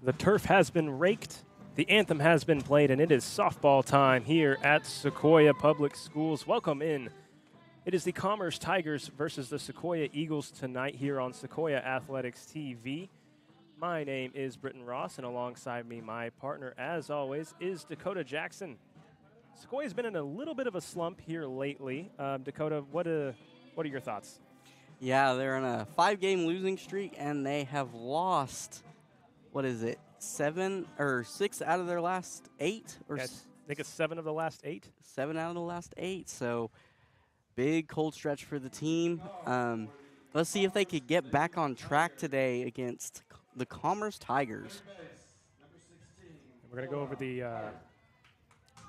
The turf has been raked, the anthem has been played, and it is softball time here at Sequoyah Public Schools. Welcome in. It is the Commerce Tigers versus the Sequoyah Eagles tonight here on Sequoyah Athletics TV. My name is Britton Ross, and alongside me, my partner, as always, is Dakota Jackson. Sequoyah's been in a little bit of a slump here lately. Dakota, what are your thoughts? Yeah, they're on a 5-game losing streak, and they have lost, 6 out of their last 8? I think it's 7 of the last 8. 7 out of the last 8, so big cold stretch for the team. Let's see if they could get back on track today against the Commerce Tigers. We're going to go over the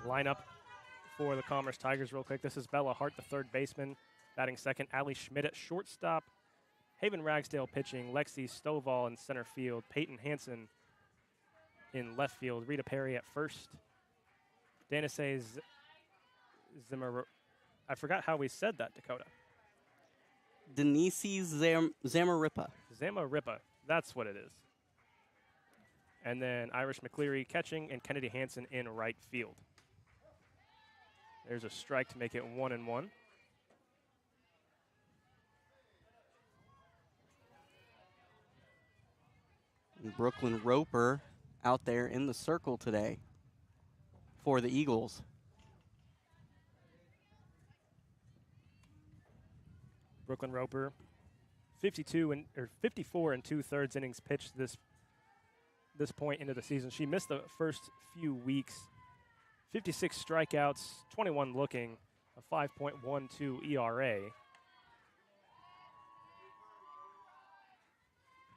lineup for the Commerce Tigers real quick. This is Bella Hart, the third baseman, batting second. Allie Schmidt at shortstop. Haven Ragsdale pitching. Lexi Stovall in center field. Peyton Hansen in left field. Rita Perry at first. Danise Zimmer. I forgot how we said that, Dakota. Denise Zamarripa. Zamarripa. That's what it is. And then Irish McCleary catching and Kennedy Hansen in right field. There's a strike to make it 1-1. Brooklyn Roper out there in the circle today for the Eagles. Brooklyn Roper, 54 and 2/3 innings pitched this point into the season. She missed the first few weeks. 56 strikeouts, 21 looking, a 5.12 ERA.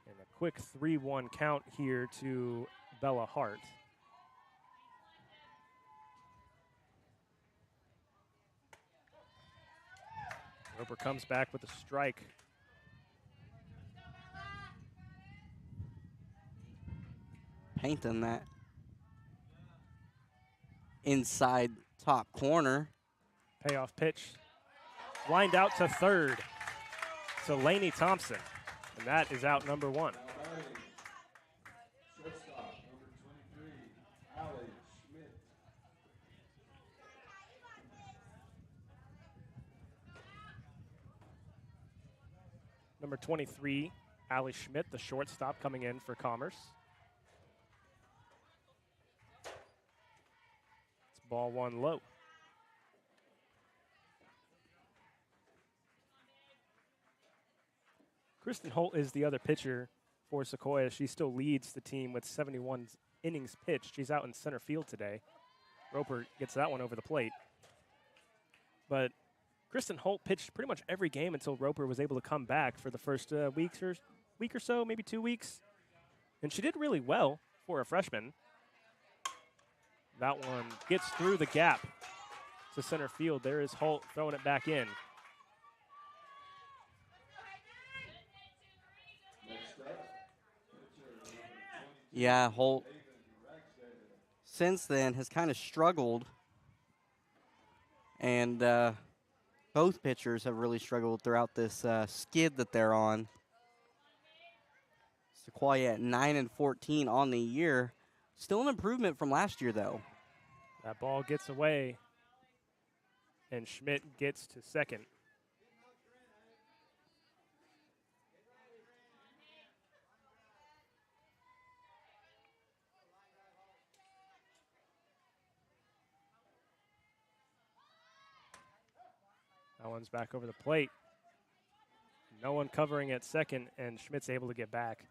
And a quick 3-1 count here to Bella Hart. Roper comes back with a strike. Painting that inside top corner. Payoff pitch. Lined out to third. To Lainey Thompson. And that is out number 1. Shortstop, number 23, Allie Schmidt. Number 23, Allie Schmidt, the shortstop, coming in for Commerce. It's ball 1 low. Kristen Holt is the other pitcher for Sequoyah. She still leads the team with 71 innings pitched. She's out in center field today. Roper gets that one over the plate. But Kristen Holt pitched pretty much every game until Roper was able to come back for the first week or so, maybe 2 weeks. And she did really well for a freshman. That one gets through the gap to center field. There is Holt throwing it back in. Yeah, Holt since then has kind of struggled, and both pitchers have really struggled throughout this skid that they're on. Sequoyah at 9-14 on the year. Still an improvement from last year, though. That ball gets away, and Schmidt gets to second. That one's back over the plate. No one covering at second, and Schmidt's able to get back.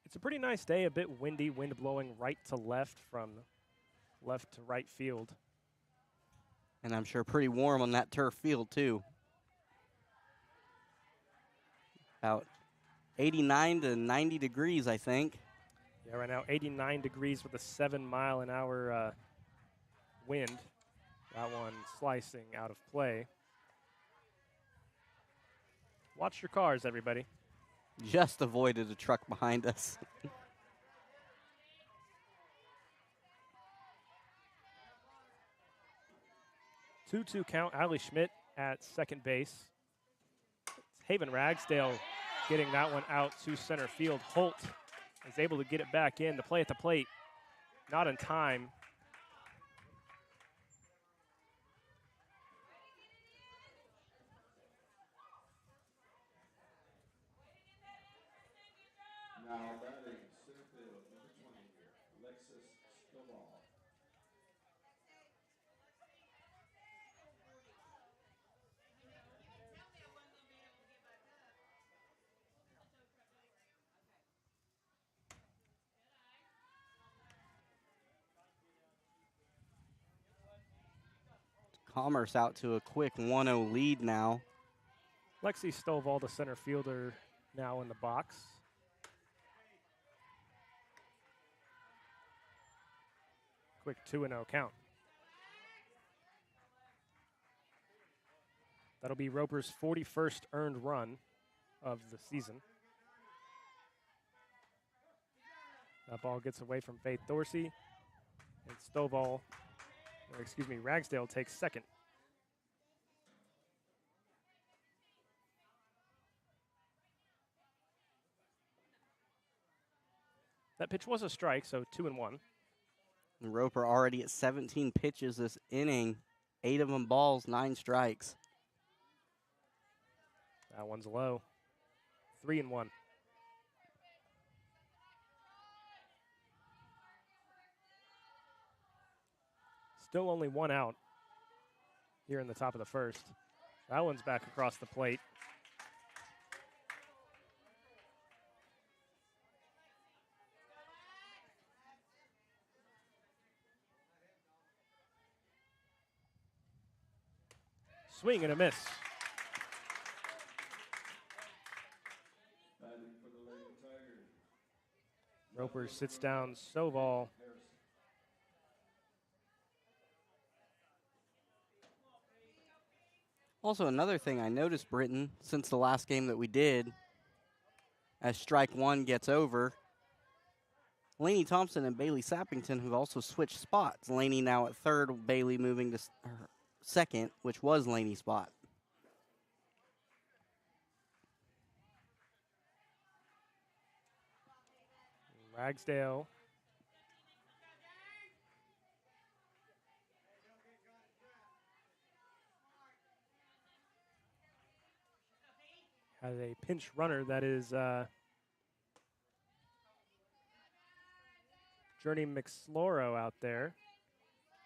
It's a pretty nice day, a bit windy, wind blowing right to left from left to right field. And I'm sure pretty warm on that turf field, too. About 89 to 90 degrees, I think. Yeah, right now 89 degrees with a 7-mile-an-hour wind. That one slicing out of play. Watch your cars, everybody. Just avoided a truck behind us. 2-2 count. Allie Schmidt at second base. It's Haven Ragsdale getting that one out to center field. Holt is able to get it back in. The play at the plate, not in time. Now batting center field, number 20, Alexis Stovall. Commerce out to a quick 1-0 lead now. Lexi Stovall, the center fielder, now in the box. Quick 2-0 count. That'll be Roper's 41st earned run of the season. That ball gets away from Faith Dorsey, and Ragsdale takes second. That pitch was a strike, so 2-1. And Roper already at 17 pitches this inning, 8 of them balls, 9 strikes. That one's low. 3-1. Still only 1 out here in the top of the first. That one's back across the plate. Swing and a miss. Batting for the Lady Tigers. Roper sits down Stovall. Also, another thing I noticed, Britton, since the last game that we did, as strike one gets over, Lainey Thompson and Bailey Sappington have also switched spots. Lainey now at third, Bailey moving to second, which was Lainey's spot. Ragsdale. Has a pinch runner that is Journey McSloro out there,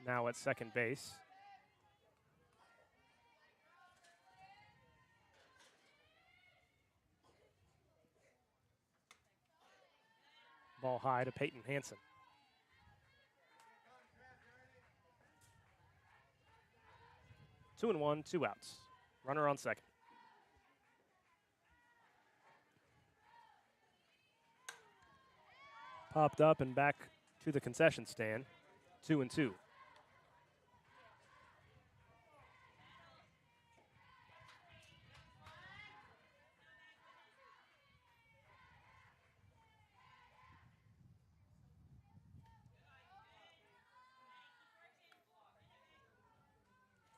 now at second base. Ball high to Peyton Hansen. Two and one, 2 outs. Runner on second. Popped up and back to the concession stand. 2-2.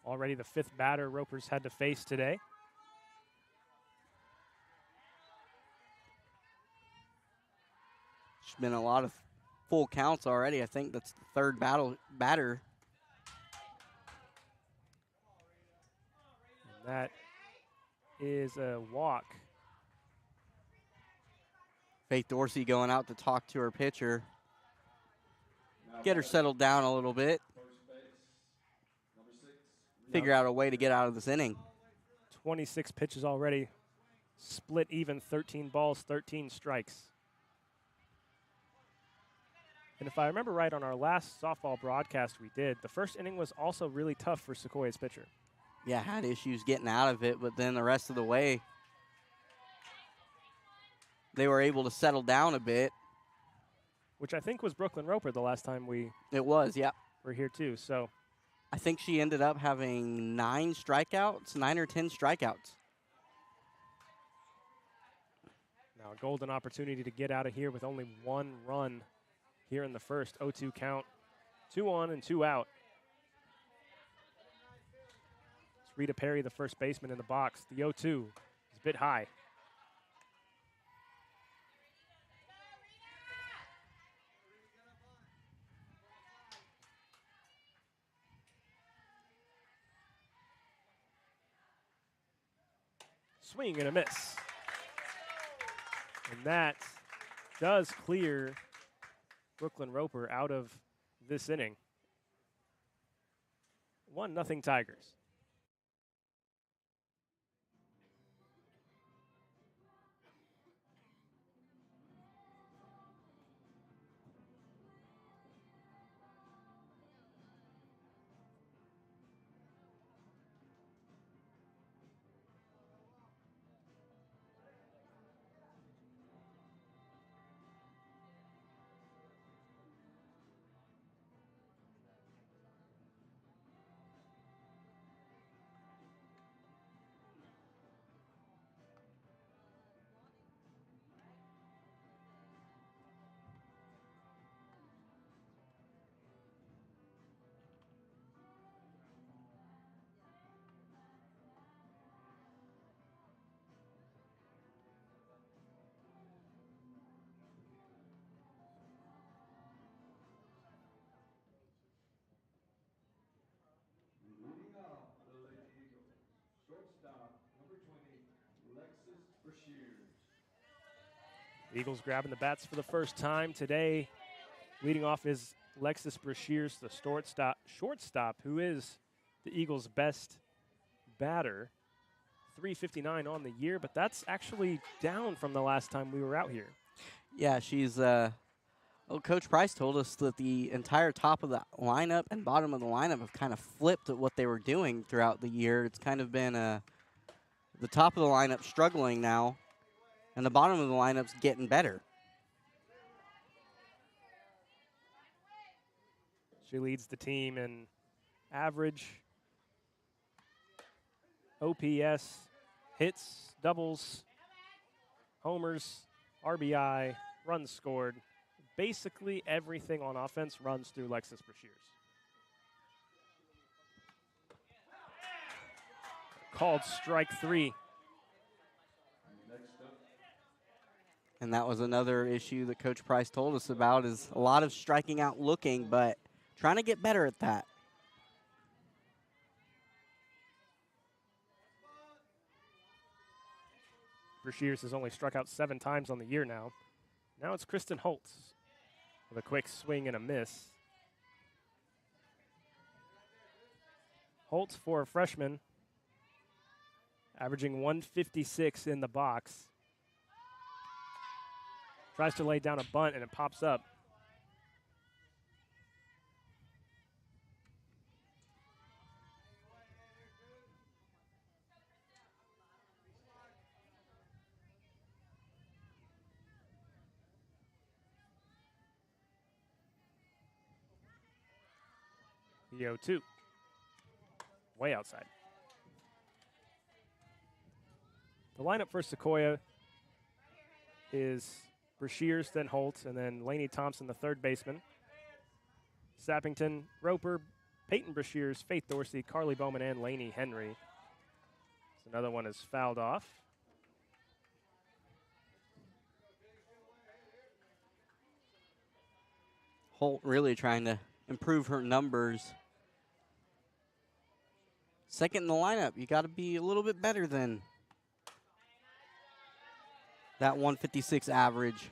Already the 5th batter Roper's had to face today. There's been a lot of full counts already. I think that's the 3rd batter. And that is a walk. Faith Dorsey going out to talk to her pitcher. Get her settled down a little bit. First base, number 6. Figure out a way to get out of this inning. 26 pitches already. Split even, 13 balls, 13 strikes. And if I remember right, on our last softball broadcast we did, the first inning was also really tough for Sequoiah's pitcher. Yeah, had issues getting out of it, but then the rest of the way, they were able to settle down a bit. Which I think was Brooklyn Roper the last time we It was, yeah. were here too. So I think she ended up having 9 or 10 strikeouts. now a golden opportunity to get out of here with only 1 run here in the first. 0-2 count. 2 on and 2 out. It's Rita Perry, the first baseman in the box. The 0-2 is a bit high. Swing and a miss. And that does clear Brooklyn Roper out of this inning. 1-0 Tigers. Leading off the Lady Eagles, shortstop number 20, Lexus Brashears. Eagles grabbing the bats for the first time today. Leading off is Lexus Brashears, the shortstop, who is the Eagles' best batter. 359 on the year, but that's actually down from the last time we were out here. Yeah, she's. Coach Price told us that the entire top of the lineup and bottom of the lineup have kind of flipped at what they were doing throughout the year. It's kind of been the top of the lineup struggling now, and the bottom of the lineup's getting better. She leads the team in average, OPS, hits, doubles, homers, RBI, runs scored. Basically everything on offense runs through Lexus Brashears. Called strike 3. Next up, And that was another issue that Coach Price told us about, is a lot of striking out looking, but trying to get better at that. Brashears has only struck out 7 times on the year now. Now it's Kristen Holtz with a quick swing and a miss. Holtz, for a freshman, averaging 156 in the box. Tries to lay down a bunt and it pops up. The 0-2. Way outside. The lineup for Sequoyah is Brashears, then Holtz, and then Lainey Thompson, the third baseman. Sappington, Roper, Peyton Brashears, Faith Dorsey, Carly Bowman, and Lainey Henry. So another one is fouled off. Holt really trying to improve her numbers. Second in the lineup, you got to be a little bit better than that 156 average.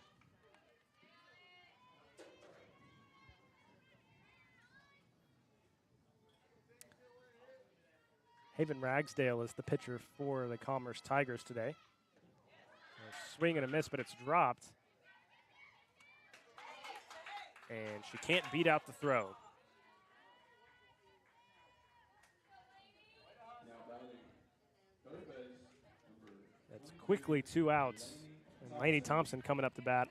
Haven Ragsdale is the pitcher for the Commerce Tigers today. A swing and a miss, but it's dropped. And she can't beat out the throw. now batting, third base, number That's quickly 2 outs. And Lainey Thompson coming up to bat.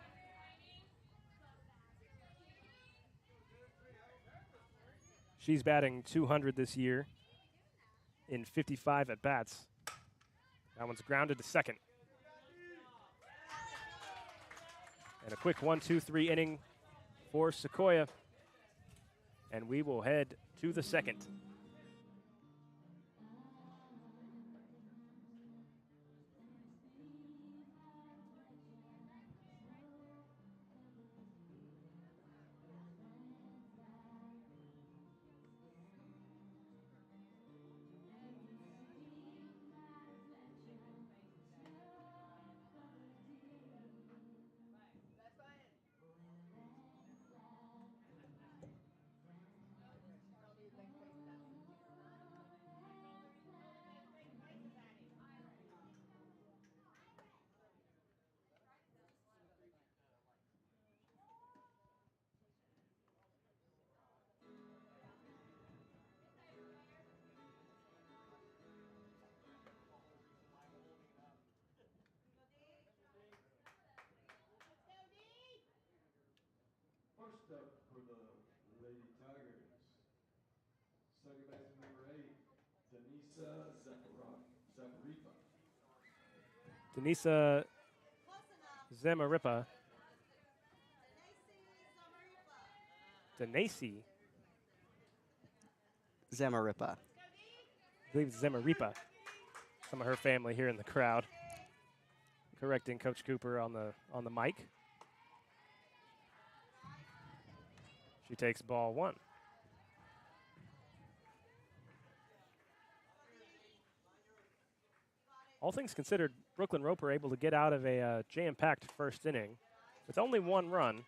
She's batting 200 this year in 55 at bats. That one's grounded to second. And a quick 1-2-3 inning for Sequoyah. And we will head to the second. First up for the Lady Tigers, second baseman number 8, Denisa Zaparipa. Denisa Zamaripa. Denasi. Zamaripa. I believe it's Zamaripa. Some of her family here in the crowd, correcting Coach Cooper on the mic. She takes ball 1. All things considered, Brooklyn Roper able to get out of a jam-packed first inning with only 1 run.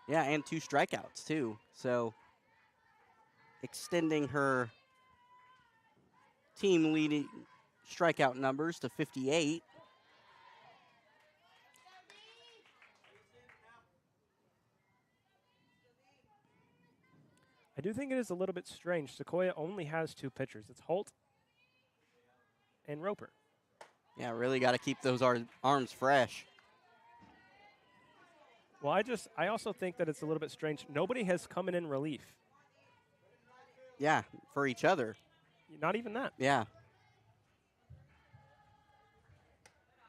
Yeah, and 2 strikeouts, too. So extending her team leading strikeout numbers to 58. I do think it is a little bit strange. Sequoyah only has 2 pitchers. It's Holt and Roper. Yeah, really got to keep those arms fresh. Well, I also think that it's a little bit strange. Nobody has come in relief. Yeah, for each other. Not even that. Yeah.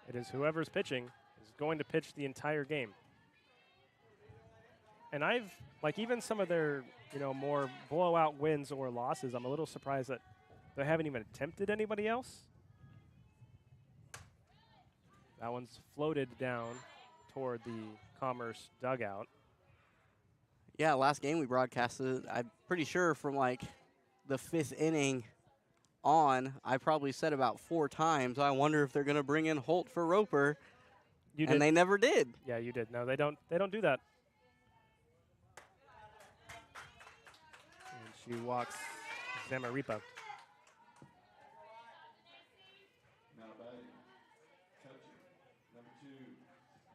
It is whoever's pitching is going to pitch the entire game. And even some of their, more blowout wins or losses, I'm a little surprised that they haven't even attempted anybody else. That one's floated down toward the Commerce dugout. Yeah, last game we broadcasted, I'm pretty sure from the 5th inning on, I probably said about 4 times, I wonder if they're going to bring in Holt for Roper. You and did. They never did. Yeah, you did. No, they don't do that. And she walks Zamaripa. Now batting, catcher, number 2,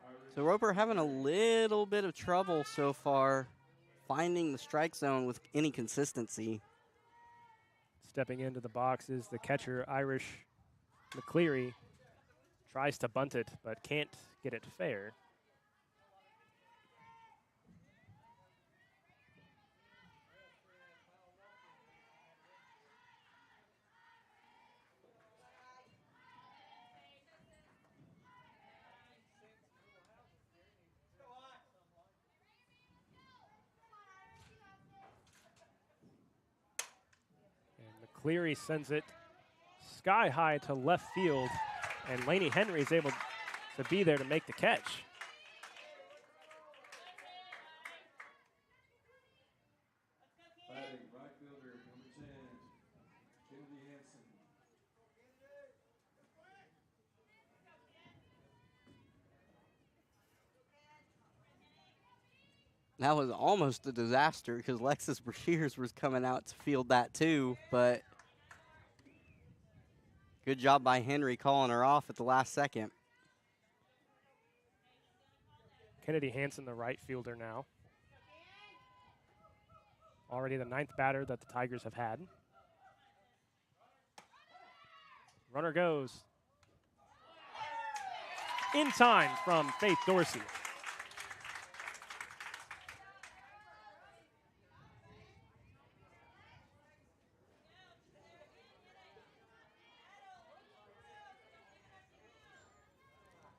Irish. So Roper having a little bit of trouble so far finding the strike zone with any consistency. Stepping into the box is the catcher, Irish McCleary. Tries to bunt it, but can't get it fair. McCleary sends it sky high to left field, and Lainey Henry is able to be there to make the catch. Batting, right fielder, number 10, Kennedy Hansen. That was almost a disaster because Lexus Brashears was coming out to field that too, but good job by Henry calling her off at the last second. Kennedy Hansen, the right fielder now. Already the 9th batter that the Tigers have had. Runner goes. In time from Faith Dorsey.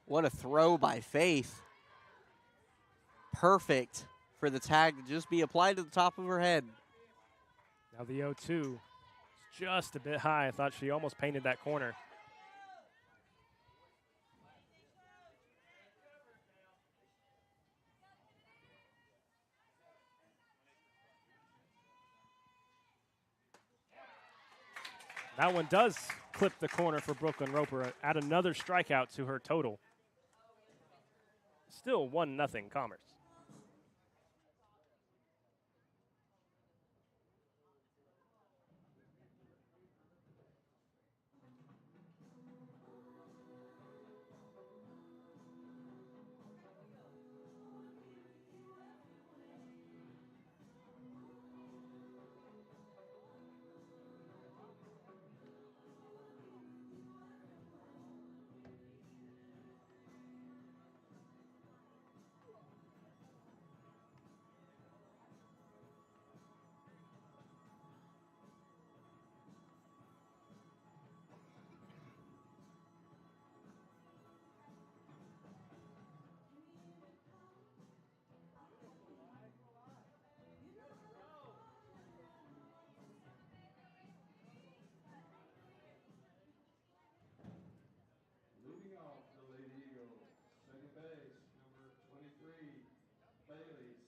What a throw by Faith. Perfect for the tag to just be applied to the top of her head. Now the 0-2 is just a bit high. I thought she almost painted that corner. That one does clip the corner for Brooklyn Roper. Add another strikeout to her total. Still 1-0 Commerce.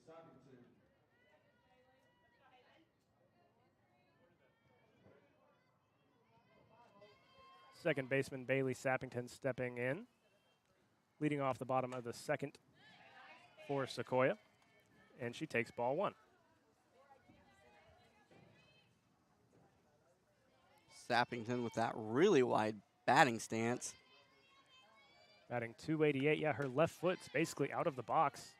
Sappington. Second baseman Bailey Sappington stepping in, leading off the bottom of the second for Sequoyah, and she takes ball one. Sappington with that really wide batting stance. Batting 288. Yeah, her left foot's basically out of the box.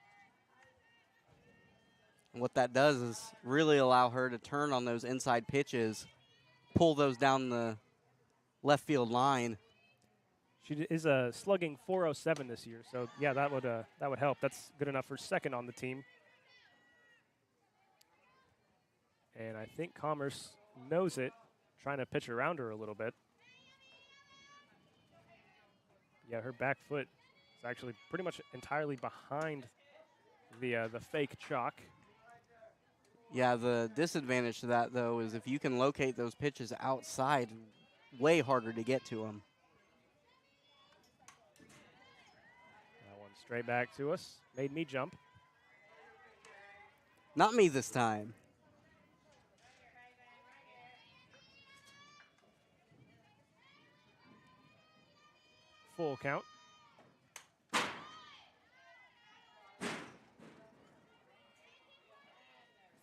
And what that does is really allow her to turn on those inside pitches, pull those down the left field line. She is slugging 407 this year, so yeah, that would help. That's good enough for second on the team. And I think Commerce knows it, trying to pitch around her a little bit. Yeah, her back foot is actually pretty much entirely behind the fake chalk. Yeah, the disadvantage to that, though, is if you can locate those pitches outside, way harder to get to them. That one straight back to us. Made me jump. Not me this time. Full count.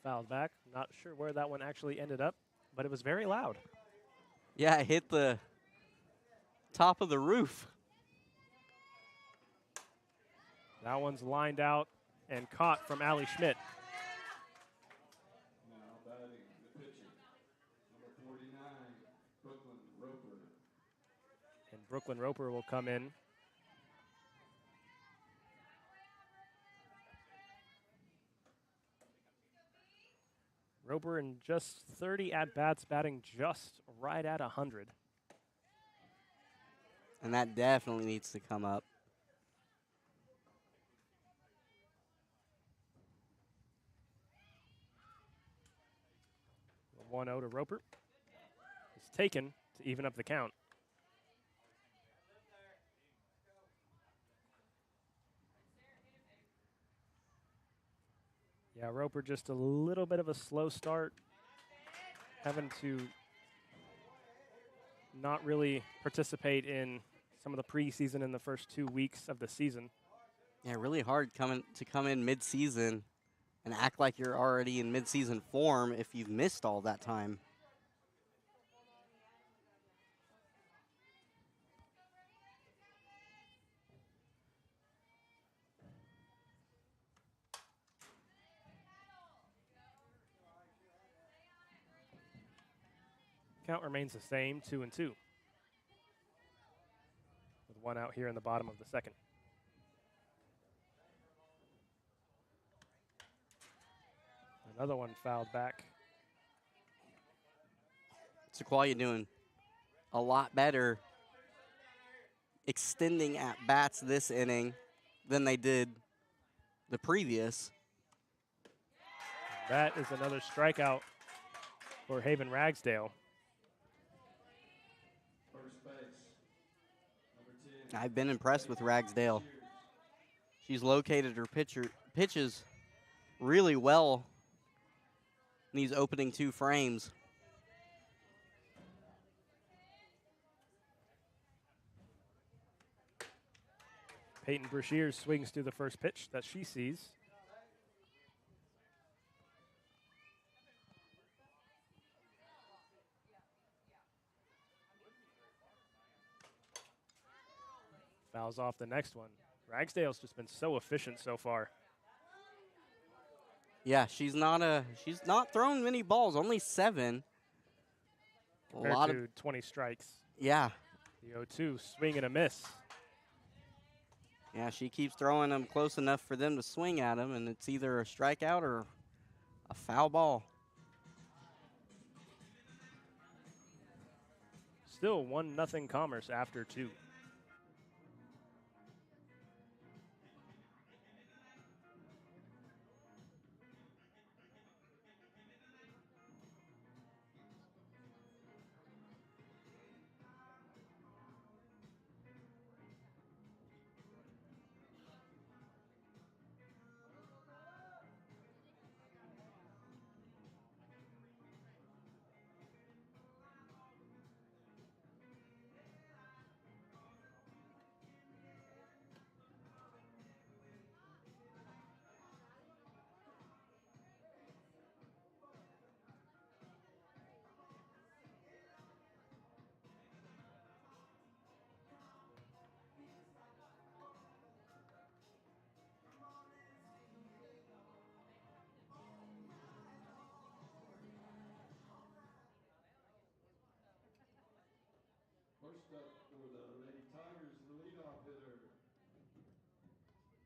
Fouled back. Not sure where that one actually ended up, but it was very loud. Yeah, it hit the top of the roof. That one's lined out and caught from Allie Schmidt. Now batting the pitcher, number 49, Brooklyn Roper. And Brooklyn Roper will come in. Roper in just 30 at-bats, batting just right at 100. And that definitely needs to come up. The 1-0 to Roper. It's taken to even up the count. Yeah, Roper just a little bit of a slow start, having to not really participate in some of the preseason in the first 2 weeks of the season. Yeah, really hard to come in mid-season and act like you're already in mid-season form if you've missed all that time. Count remains the same, 2-2. With one out here in the bottom of the second. Another one fouled back. Sequoyah doing a lot better extending at bats this inning than they did the previous. That is another strikeout for Haven Ragsdale. First base, number 10. I've been impressed with Ragsdale. She's located her pitches really well in these opening 2 frames. Peyton Brashears swings through the first pitch that she sees. Fouls off the next one. Ragsdale's just been so efficient so far. Yeah, she's not thrown many balls, only 7. Compared to 20 strikes. Yeah. The 0-2, swing and a miss. Yeah, she keeps throwing them close enough for them to swing at them, and it's either a strikeout or a foul ball. Still 1-0 Commerce after 2. First up for the Lady Tigers, the leadoff hitter,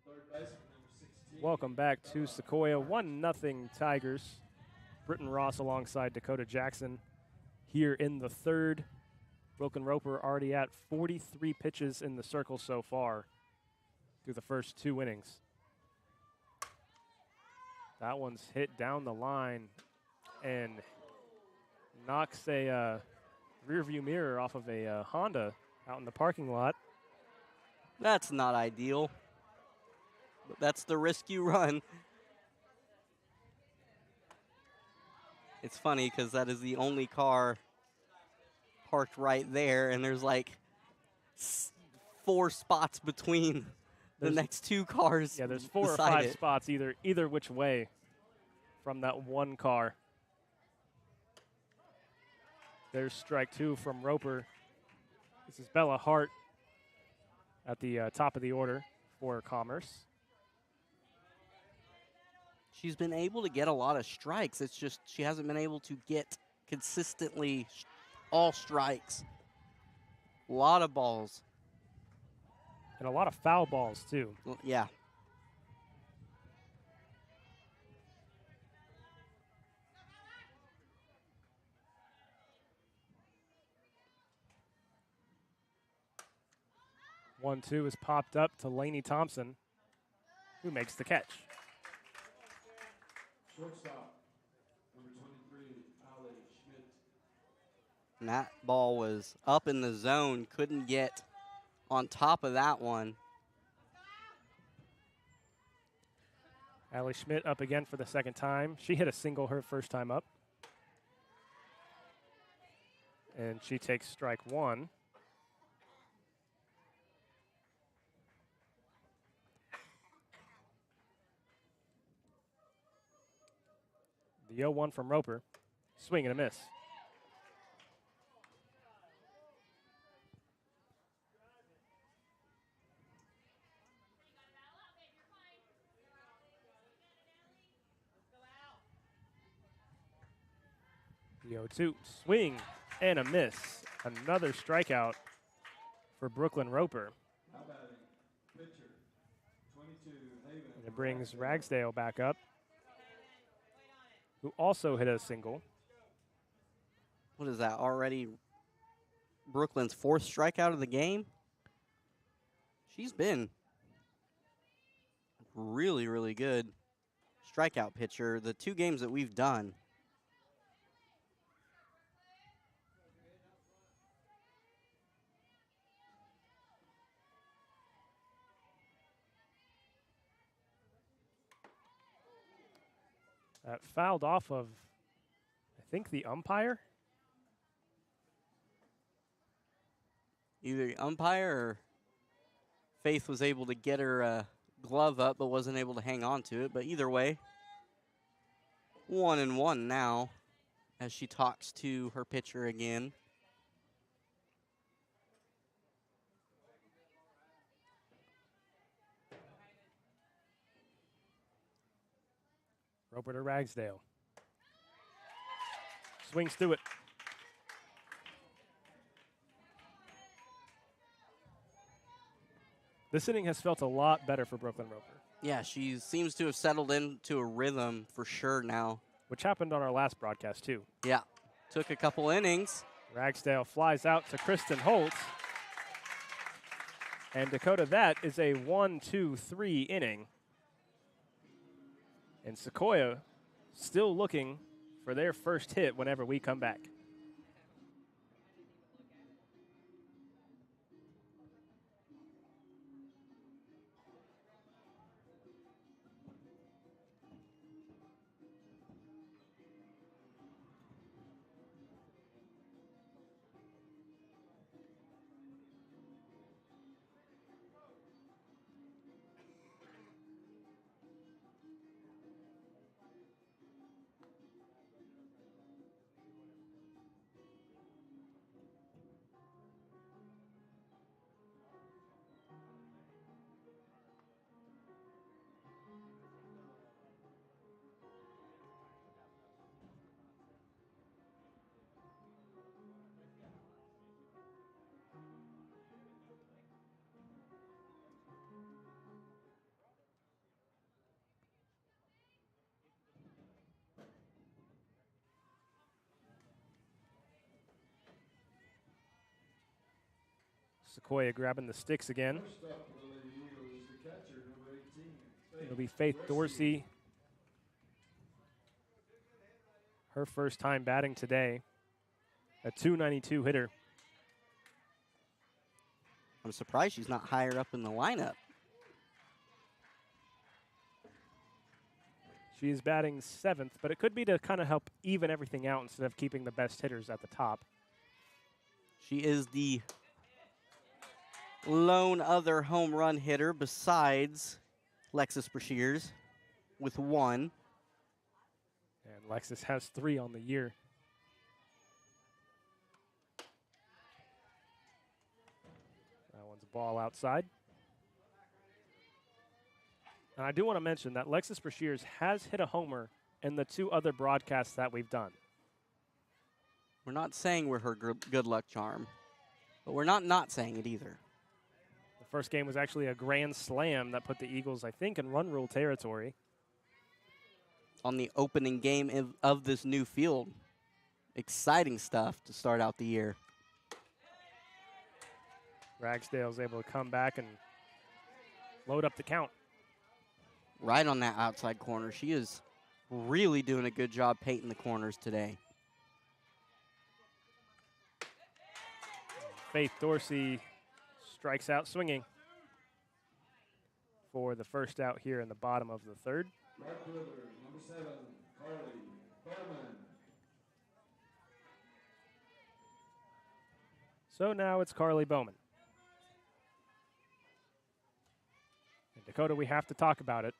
third baseman number 16. Welcome back to Bella Sequoyah. Hart. 1-0 Tigers. Britton Ross alongside Dakota Jackson here in the third. Brooklyn Roper already at 43 pitches in the circle so far through the first 2 innings. That one's hit down the line and knocks a rear view mirror off of a Honda out in the parking lot. That's not ideal, but that's the risk you run. It's funny because that is the only car parked right there, and there's like 4 spots between the next 2 cars. Yeah, there's 4 or beside 5 it. spots either which way from that one car. There's strike 2 from Roper. This is Bella Hart at the top of the order for Commerce. She's been able to get a lot of strikes. It's just she hasn't been able to get consistently all strikes. A lot of balls. And a lot of foul balls, too. Well, yeah. One, 2 is popped up to Lainey Thompson, who makes the catch. Shortstop, number 23, Ali Schmidt. And that ball was up in the zone. Couldn't get on top of that one. Allie Schmidt up again for the second time. She hit a single her first time up. And she takes strike 1. The 0-1 from Roper. Swing and a miss. The 0-2. Swing and a miss. Another strikeout for Brooklyn Roper. Now batting, pitcher, 22, Haven. And it brings Ragsdale back up, who also hit a single. What is that, already Brooklyn's 4th strikeout of the game? She's been really, really good strikeout pitcher the 2 games that we've done. That fouled off of, I think, the umpire. Either the umpire or Faith was able to get her glove up but wasn't able to hang on to it. But either way, 1-1 now as she talks to her pitcher again. Roper to Ragsdale. Swings through it. This inning has felt a lot better for Brooklyn Roper, Yeah, she seems to have settled into a rhythm for sure now. which happened on our last broadcast, too. Yeah, took a couple innings. Ragsdale flies out to Kristen Holt. And Dakota, that is a 1-2-3 inning. And Sequoyah still looking for their first hit whenever we come back. Sequoyah grabbing the sticks again. First up for the Lady Eagles is the catcher, number 18. It'll be Faith Dorsey. Her first time batting today. A .292 hitter. I'm surprised she's not higher up in the lineup. She is batting 7th, but it could be to kind of help even everything out instead of keeping the best hitters at the top. She is the lone other home run hitter besides Lexus Brashears with 1. And Lexus has 3 on the year. That one's a ball outside. And I do want to mention that Lexus Brashears has hit a homer in the 2 other broadcasts that we've done. We're not saying we're her good luck charm, but we're not saying it either. The first game was actually a grand slam that put the Eagles, I think, in run rule territory. On the opening game of this new field. Exciting stuff to start out the year. Ragsdale's able to come back and load up the count. Right on that outside corner. She is really doing a good job painting the corners today. Faith Dorsey strikes out swinging for the first out here in the bottom of the 3rd. Right fielder, number 7, Carly Bowman. So now it's Carly Bowman. And Dakota, we have to talk about it.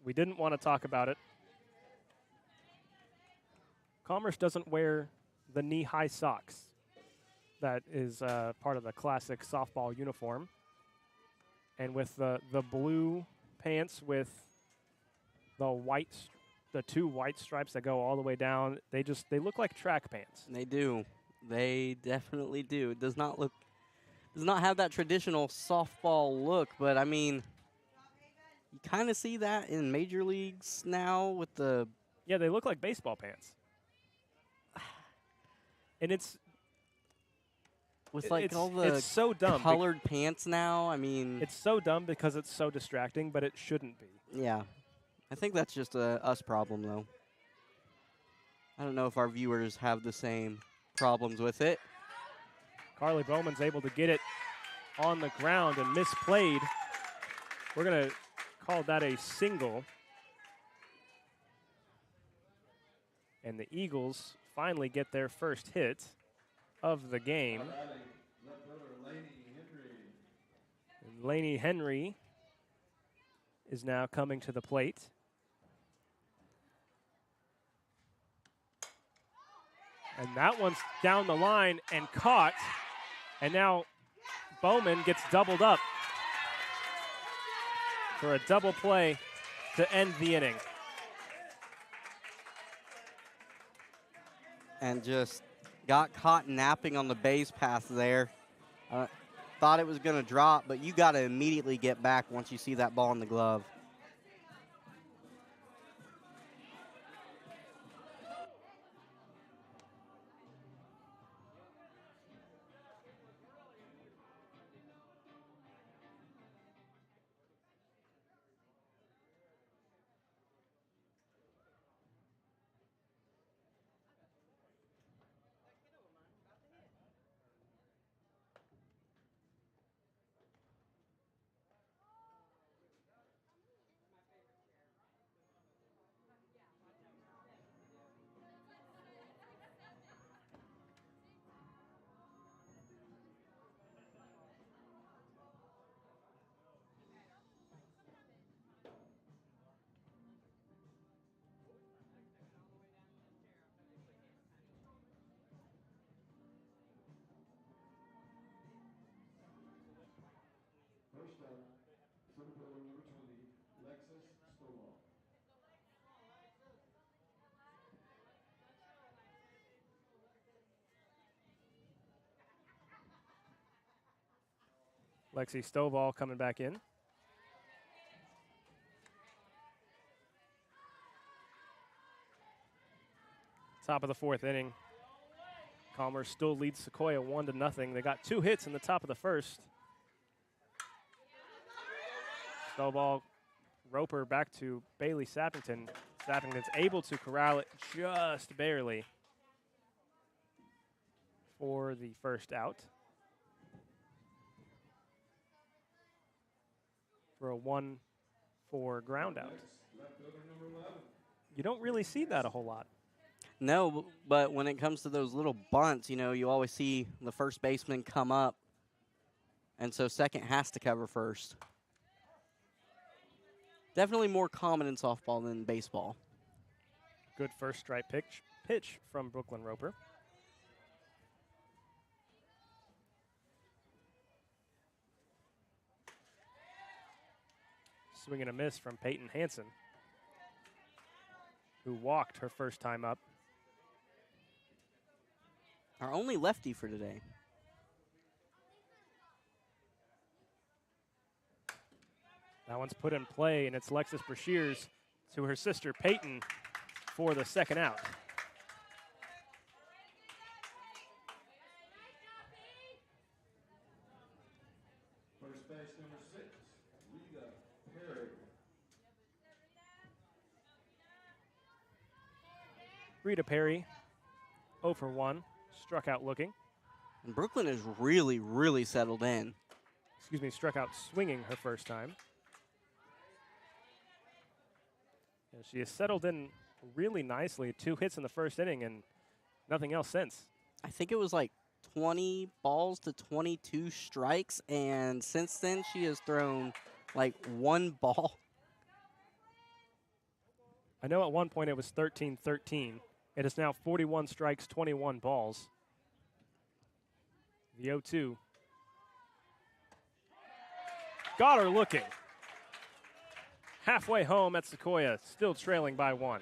We didn't want to talk about it. Commerce doesn't wear the knee-high socks. That is part of the classic softball uniform. And with the blue pants with the 2 white stripes that go all the way down, they look like track pants. They do. They definitely do. It does not have that traditional softball look, but I mean, you kind of see that in major leagues now with the... Yeah, they look like baseball pants. And it's all the it's so dumb colored pants now. I mean, it's so dumb because it's so distracting, but it shouldn't be. Yeah. I think that's just a us problem, though. I don't know if our viewers have the same problems with it. Carly Bowman's able to get it on the ground and misplayed. We're going to call that a single. And the Eagles finally get their first hit of the game. Left fielder, Laney Henry. And Laney Henry is now coming to the plate. And that one's down the line and caught. And now Bowman gets doubled up for a double play to end the inning. And just got caught napping on the base path there. Thought it was going to drop, but you got to immediately get back once you see that ball in the glove. First up, center fielder, number 20, Lexus Stovall. Lexi Stovall coming back in. Top of the 4th inning. Commerce still leads Sequoyah 1-0. They got 2 hits in the top of the first. Spell ball, Roper back to Bailey Sappington. Sappington's able to corral it just barely for the first out. For a 1-4 ground out. You don't really see that a whole lot. No, but when it comes to those little bunts, you know, you always see the first baseman come up, and so second has to cover first. Definitely more common in softball than baseball. Good first strike pitch from Brooklyn Roper. Swing and a miss from Peyton Hansen, who walked her first time up. Our only lefty for today. That one's put in play, and it's Lexus Brashears to her sister Peyton for the second out. First base number 6, Rita Perry. Rita Perry, 0 for 1, struck out looking. And Brooklyn is really, really settled in. Excuse me, struck out swinging her first time. And she has settled in really nicely. 2 hits in the first inning and nothing else since. I think it was like 20 balls to 22 strikes, and since then she has thrown like 1 ball. I know at one point it was 13-13. It is now 41 strikes, 21 balls. The 0-2. Got her looking. Halfway home at Sequoyah, still trailing by 1.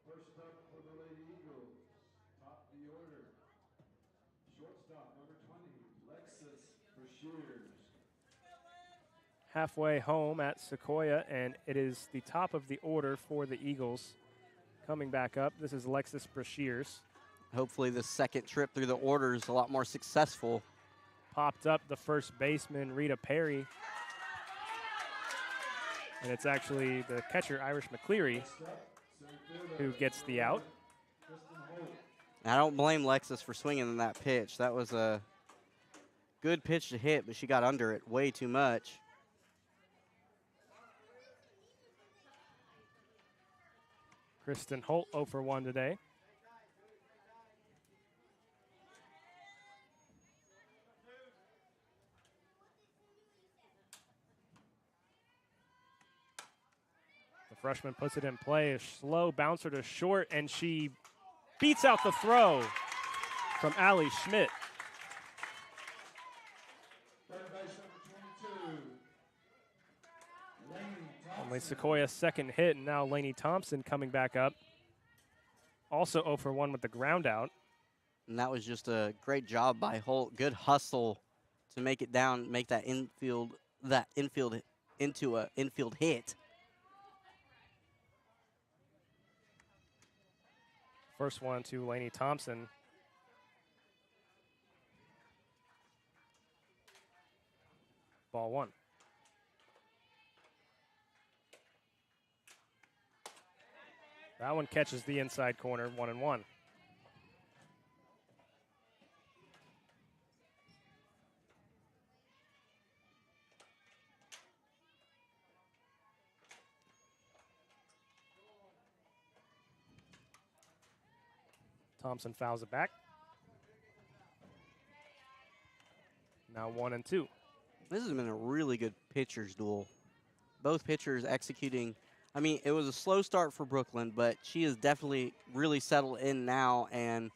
First up for the Lady Eagles, top of the order. Shortstop number 20, Lexus Brashears. Halfway home at Sequoyah, and it is the top of the order for the Eagles. Coming back up, this is Lexus Brashears. Hopefully the second trip through the order is a lot more successful. Popped up the first baseman, Rita Perry. And it's actually the catcher, Irish McCleary, who gets the out. I don't blame Lexus for swinging in that pitch. That was a good pitch to hit, but she got under it way too much. Kristen Holt 0 for 1 today. The freshman puts it in play, a slow bouncer to short, and she beats out the throw from Allie Schmidt. Third base number 22, Laney Only Thompson. Sequoyah's second hit, and now Lainey Thompson coming back up. Also 0 for 1 with the ground out. And that was just a great job by Holt. Good hustle to make it down, make that infield into a infield hit. First one to Lainey Thompson. Ball 1. That one catches the inside corner, 1-1. Thompson fouls it back. Now 1-2. This has been a really good pitcher's duel. Both pitchers executing. I mean, it was a slow start for Brooklyn, but she is definitely really settled in now, and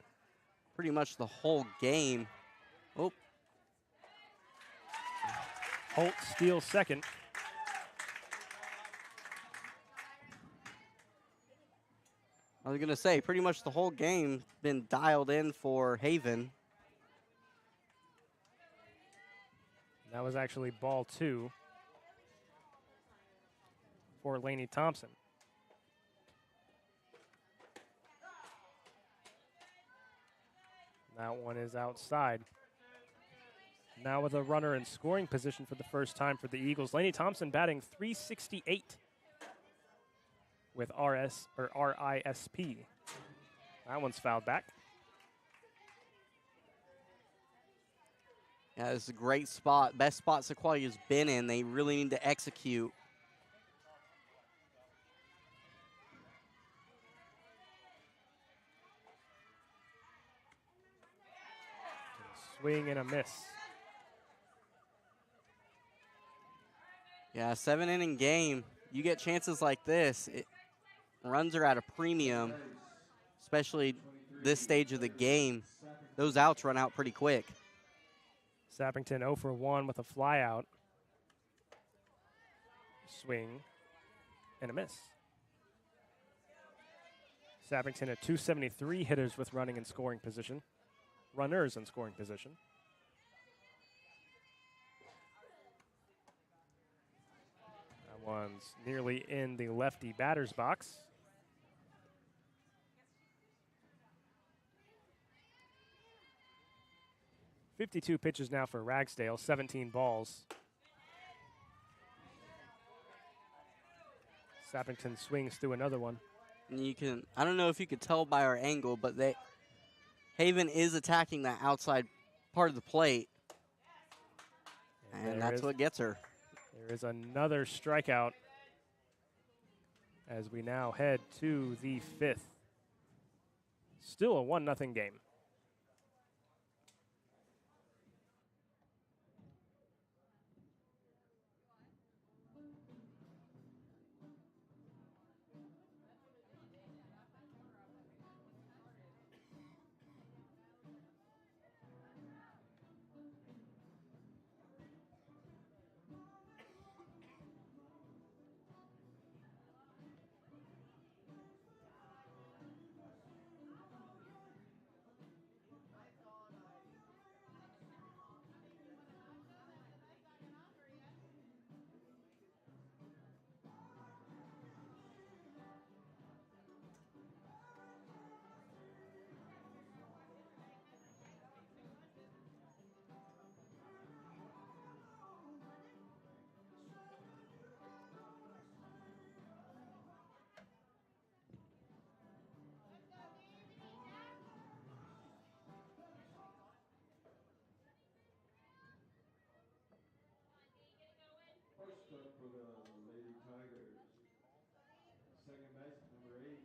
pretty much the whole game. Oh, Holt steals second. I was going to say, pretty much the whole game been dialed in for Haven. That was actually ball 2 for Lainey Thompson. That one is outside. Now with a runner in scoring position for the first time for the Eagles. Lainey Thompson batting .368 with RISP. That one's fouled back. Yeah, this is a great spot. Best spot Sequoiah's been in. They really need to execute. Swing and a miss. Yeah, 7-inning game. You get chances like this. Runs are at a premium, especially this stage of the game. Those outs run out pretty quick. Sappington 0 for 1 with a fly out. Swing and a miss. Sappington at .273 hitters with running in scoring position. Runners in scoring position. That one's nearly in the lefty batter's box. .52 pitches now for Ragsdale, 17 balls. Sappington swings through another one. And you can, I don't know if you could tell by our angle, but Haven is attacking that outside part of the plate. And that's what gets her. There is another strikeout as we now head to the 5th. Still a 1-0 game. First up for the Lady Tigers, second baseman number 8,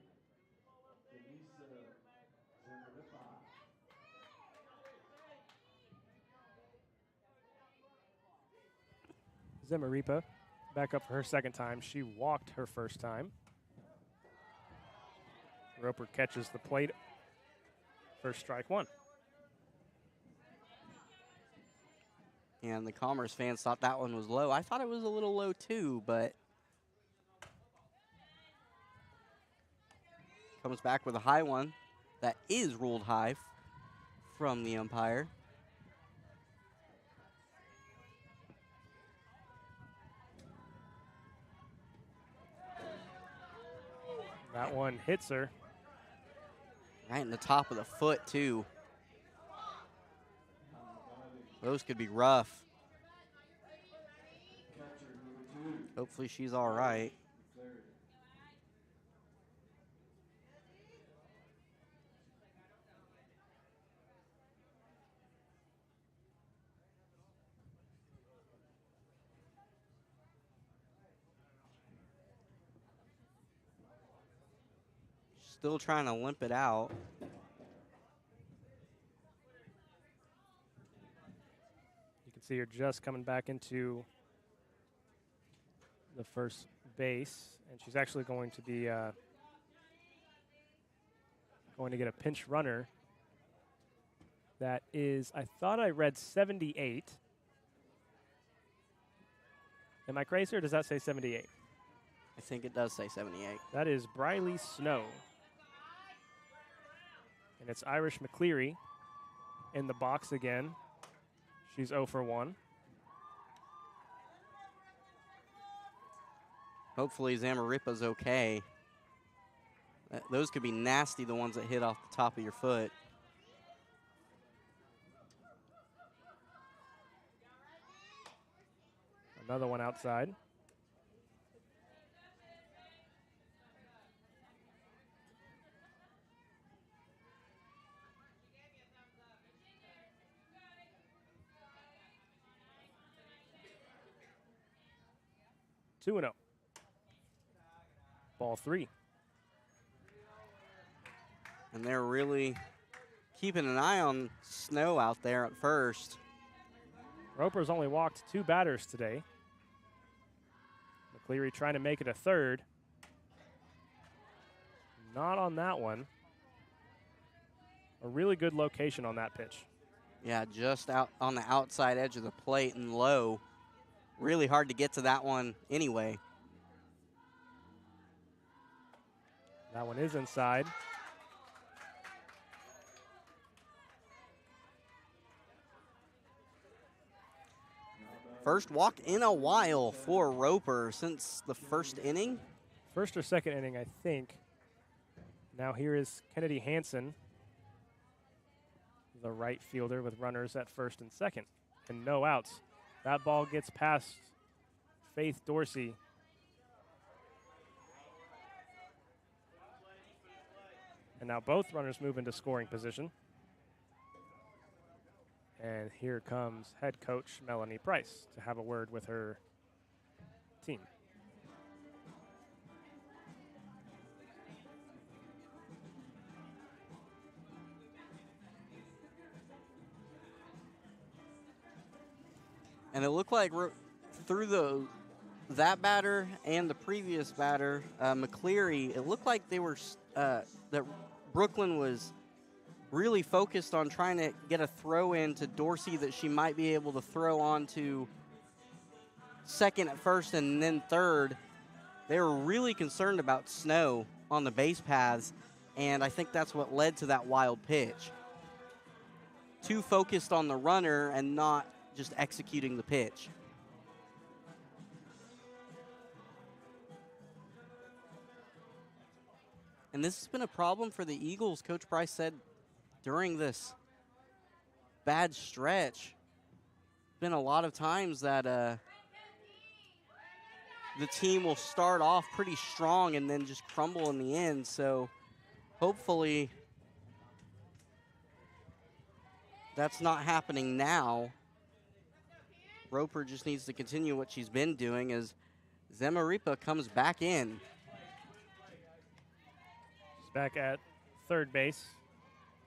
Denisa Zemaripa. Zemaripa back up for her second time. She walked her first time. Roper catches the plate. First strike 1. And the Commerce fans thought that one was low. I thought it was a little low too, but comes back with a high one that is ruled high from the umpire. That one hits her. Right in the top of the foot too. Those could be rough. Catcher number 2. Hopefully she's all right. Still trying to limp it out. see her just coming back into the first base, and she's actually going to be going to get a pinch runner. That is, I thought I read 78. Am I crazy, or does that say 78? I think it does say 78. That is Briley Snow. And it's Irish McCleary in the box again. She's 0 for 1. Hopefully Zamaripa's okay. Those could be nasty, the ones that hit off the top of your foot. Another one outside. Two and 0. Ball 3. And they're really keeping an eye on Snow out there at first. Roper's only walked 2 batters today. McCleary trying to make it a third. Not on that one. A really good location on that pitch. Yeah, just out on the outside edge of the plate and low. Really hard to get to that one anyway. That one is inside. First walk in a while for Roper since the first inning. First or second inning, I think. Now here is Kennedy Hansen, the right fielder with runners at first and second, and no outs. That ball gets past Faith Dorsey. And now both runners move into scoring position. And here comes head coach Melanie Price to have a word with her team. And it looked like through that batter and the previous batter, McCleary, it looked like they were that Brooklyn was really focused on trying to get a throw in to Dorsey that she might be able to throw on to second at first and then third. They were really concerned about Snow on the base paths, and I think that's what led to that wild pitch. Too focused on the runner and not just executing the pitch. And this has been a problem for the Eagles, Coach Price said during this bad stretch. Been a lot of times that the team will start off pretty strong and then just crumble in the end. So hopefully that's not happening now. Roper just needs to continue what she's been doing as Zamaripa comes back in. She's back at third base,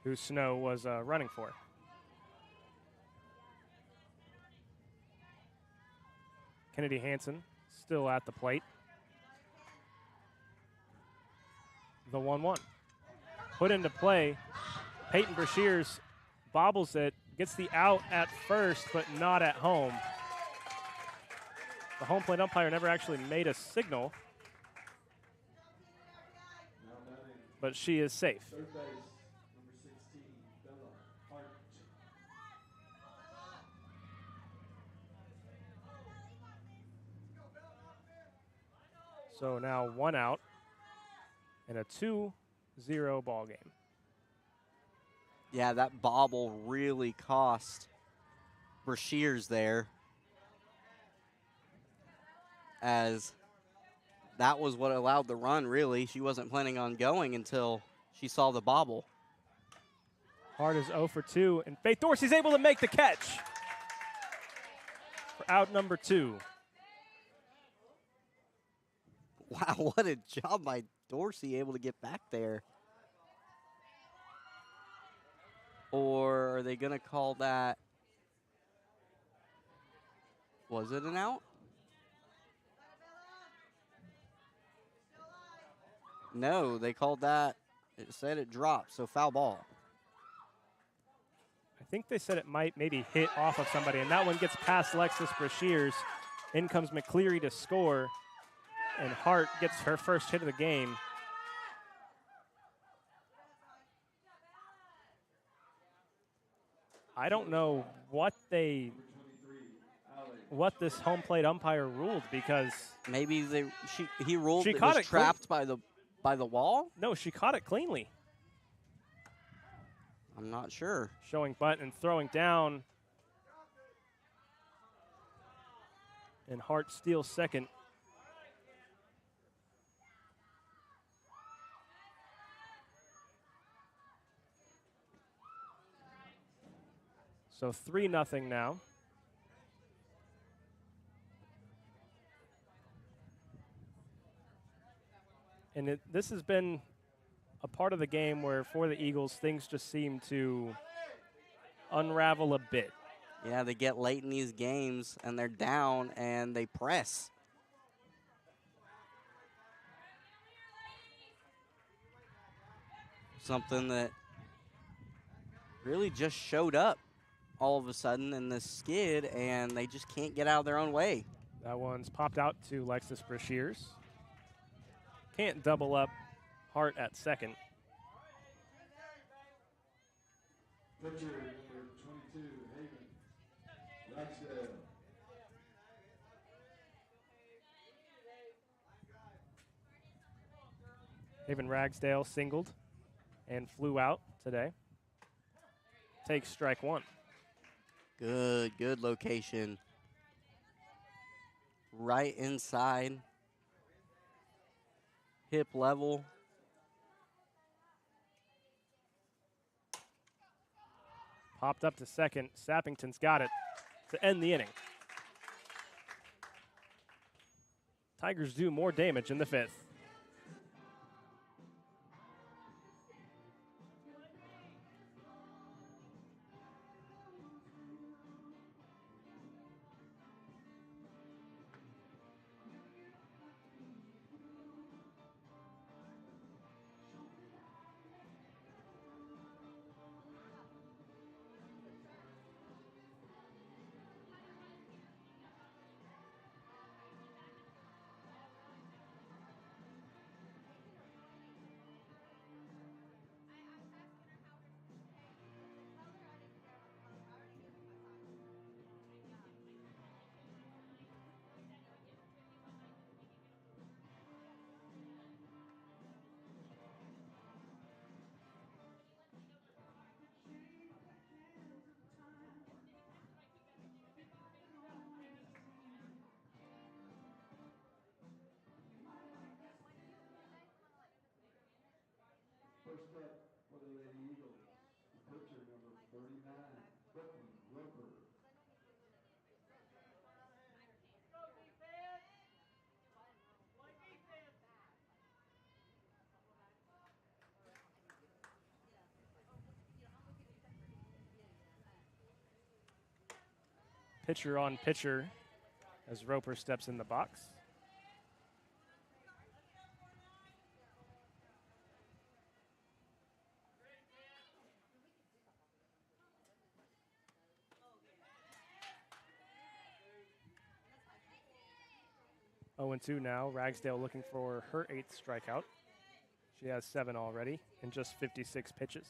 who Snow was running for. Kennedy Hansen still at the plate. The 1-1. Put into play. Peyton Brashears bobbles it, gets the out at first, but not at home. The home plate umpire never actually made a signal, but she is safe. Third base, number 16, Bella Hart. So now 1 out and a 2-0 ball game. Yeah, that bobble really cost Brashears there, as that was what allowed the run, really. She wasn't planning on going until she saw the bobble. Hart is 0 for 2, and Faith Dorsey's able to make the catch for out number 2. Wow, what a job by Dorsey, able to get back there. Or are they going to call that? Was it an out? No, they called that. It said it dropped, so foul ball. I think they said it might maybe hit off of somebody, and that one gets past Lexus Brashears. In comes McCleary to score, and Hart gets her first hit of the game. I don't know what this home plate umpire ruled, because maybe he ruled she it caught was it trapped by the wall. No, she caught it cleanly. I'm not sure. Showing butt and throwing down, and Hart steals second. So 3-0 now. And this has been a part of the game where for the Eagles, things just seem to unravel a bit. Yeah, they get late in these games and they're down and they press. Something that really just showed up all of a sudden in this skid, and they just can't get out of their own way. That one's popped out to Lexus Brashears. Can't double up Hart at second. Pitcher number 22, Haven Ragsdale. Haven Ragsdale singled and flew out today. Takes strike one. Good location. Right inside. Hip level. Popped up to second. Sappington's got it to end the inning. Tigers do more damage in the fifth. First up for the Lady Eagles, pitcher number 39, Brooklyn Roper. Pitcher on pitcher as Roper steps in the box. Oh, 0-2 now. Ragsdale looking for her 8th strikeout. She has 7 already in just 56 pitches.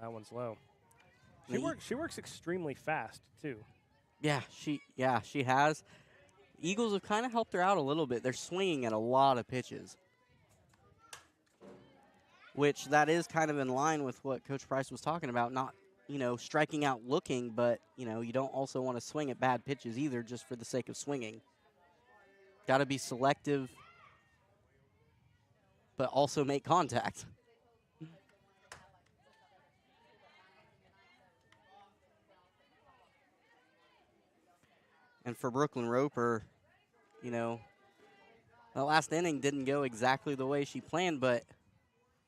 That one's low. She works extremely fast too. Yeah, she has. Eagles have kind of helped her out a little bit. They're swinging at a lot of pitches, which that is kind of in line with what Coach Price was talking about. Not, striking out looking, but, you don't also want to swing at bad pitches either just for the sake of swinging. Got to be selective, but also make contact. And for Brooklyn Roper, the last inning didn't go exactly the way she planned, but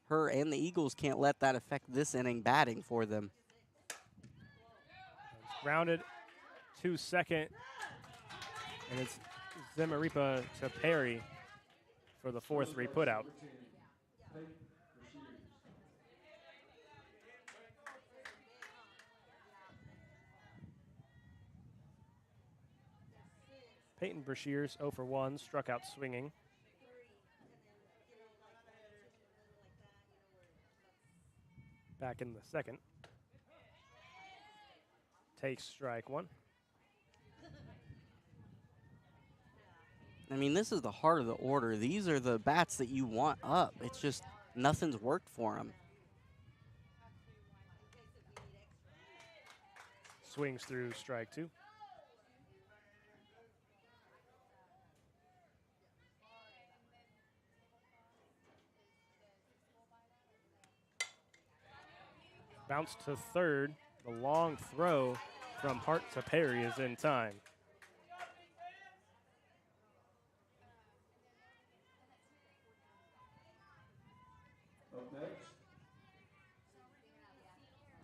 her and the Eagles can't let that affect this inning batting for them. Grounded to second, and it's Zemaripa to Perry for the 4-3 putout. Peyton Brashears 0 for 1, struck out swinging. Back in the second. Takes strike one. I mean, this is the heart of the order. These are the bats that you want up. It's just nothing's worked for them. Swings through strike two. Bounce to third. The long throw from Hart to Perry is in time. Up next,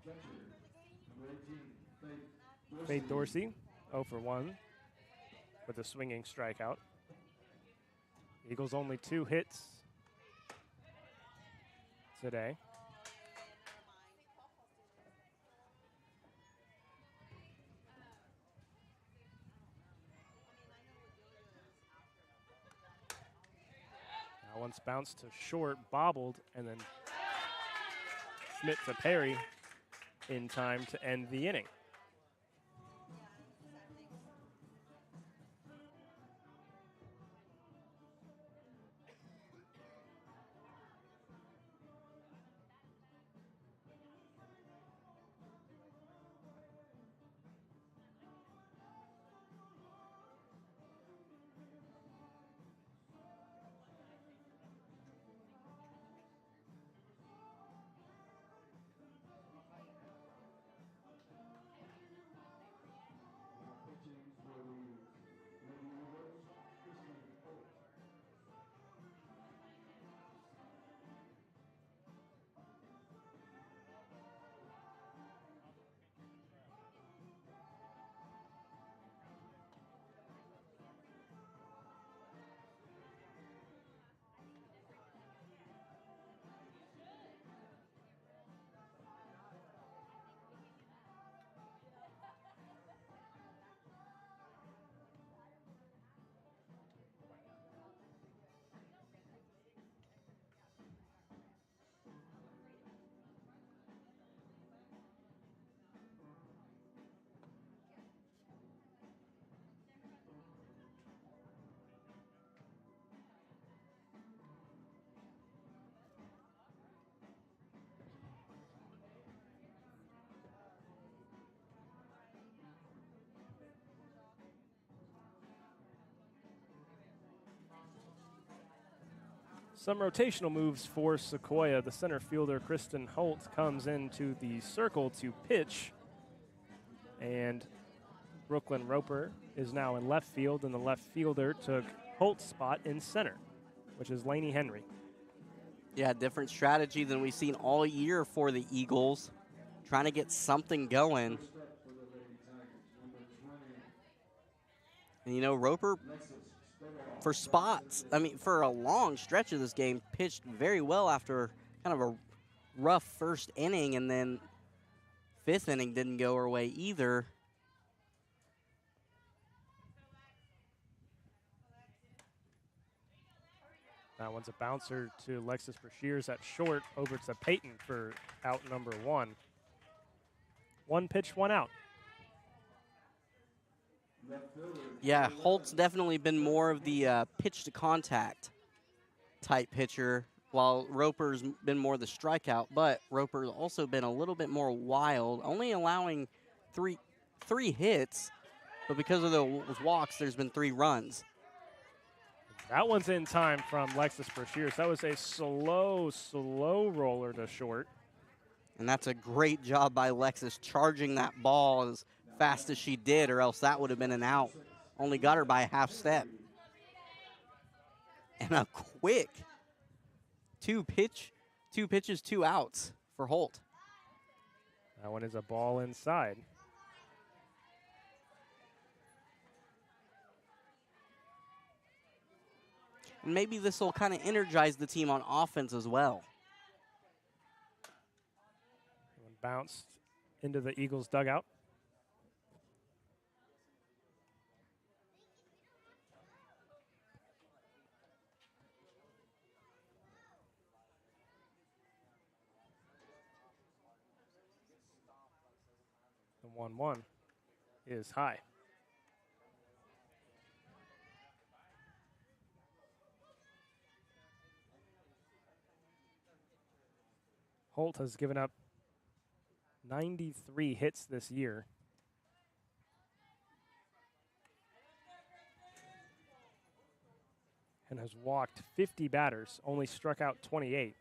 catcher, number 18, Faith Dorsey, 0 for 1 with a swinging strikeout. Eagles only 2 hits today. Now once bounced to short, bobbled, and then Smith to Perry in time to end the inning. pitching for the Lady Eagles, Kristen Holt. Some rotational moves for Sequoyah. The center fielder, Kristen Holt, comes into the circle to pitch. And Brooklyn Roper is now in left field, and the left fielder took Holt's spot in center, which is Laney Henry. Yeah, different strategy than we've seen all year for the Eagles. Trying to get something going. First up for the Lady Tigers, number 20, And you know, Roper, Lexus Stovall. for spots, I mean, for a long stretch of this game, pitched very well after kind of a rough first inning, and then fifth inning didn't go her way either. That one's a bouncer to Alexis Brashears at short, over to Peyton for out number 1. 1 pitch, 1 out. Left fielder, Yeah, Holt's definitely been more of the pitch to contact type pitcher, while Roper's been more the strikeout, but Roper's also been a little bit more wild, only allowing three hits, but because of those walks, there's been 3 runs. That one's in time from Alexis Brashears. That was a slow roller to short. And that's a great job by Lexus charging that ball as fast as she did, or else that would have been an out. Only got her by a half step. And a quick 2 pitches, 2 outs for Holt. That one is a ball inside. Maybe this will kind of energize the team on offense as well. Bounced into the Eagles' dugout. The 1-1 is high. Holt has given up 93 hits this year. And has walked 50 batters, only struck out 28.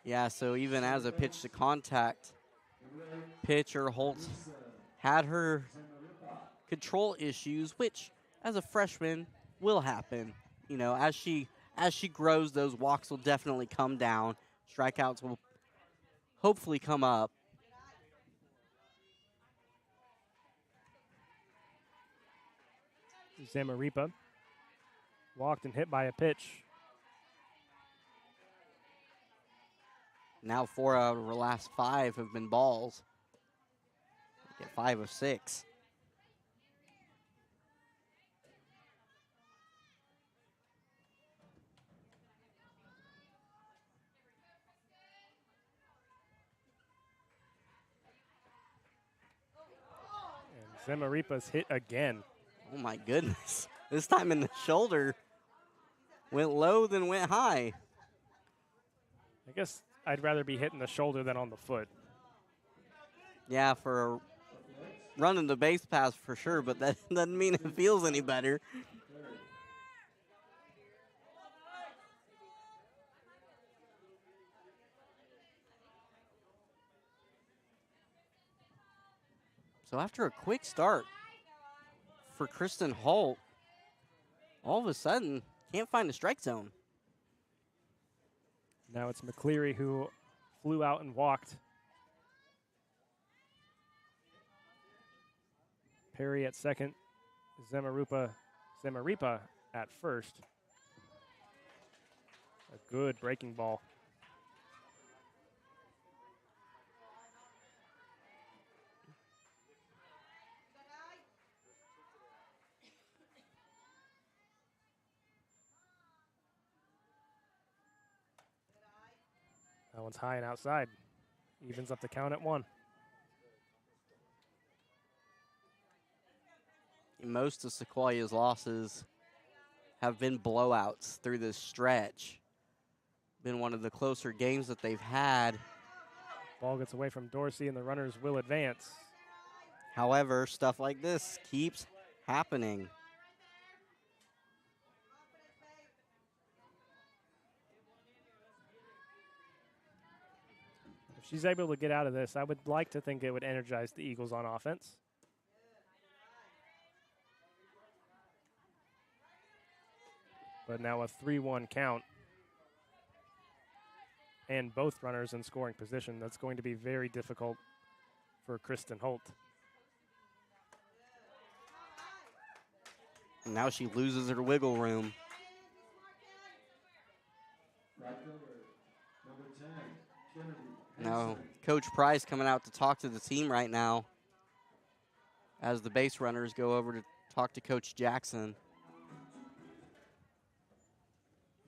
Yeah, so even as a pitch to contact pitcher, Holt had her control issues, which as a freshman will happen. You know, as she grows, those walks will definitely come down. Strikeouts will hopefully come up. Zamaripa walked and hit by a pitch. Now 4 out of her last 5 have been balls. Get 5 of 6. And Zamaripa's hit again. Oh my goodness. This time in the shoulder. Went low than went high. I guess I'd rather be hitting the shoulder than on the foot. Yeah, for a running the base pass for sure, but that doesn't mean it feels any better. So after a quick start for Kristen Holt, all of a sudden can't find a strike zone. Now it's McCleary who flew out and walked. Perry at second, Zamaripa at first. A good breaking ball. That one's high and outside. Evens up the count at 1. Most of Sequoiah's losses have been blowouts through this stretch. Been one of the closer games that they've had. Ball gets away from Dorsey and the runners will advance. However, stuff like this keeps happening. If she's able to get out of this, I would like to think it would energize the Eagles on offense. But now a 3-1 count. And both runners in scoring position. That's going to be very difficult for Kristen Holt. And now she loses her wiggle room. Right fielder, number 10, Kennedy. Now, Coach Price coming out to talk to the team right now as the base runners go over to talk to Coach Jackson.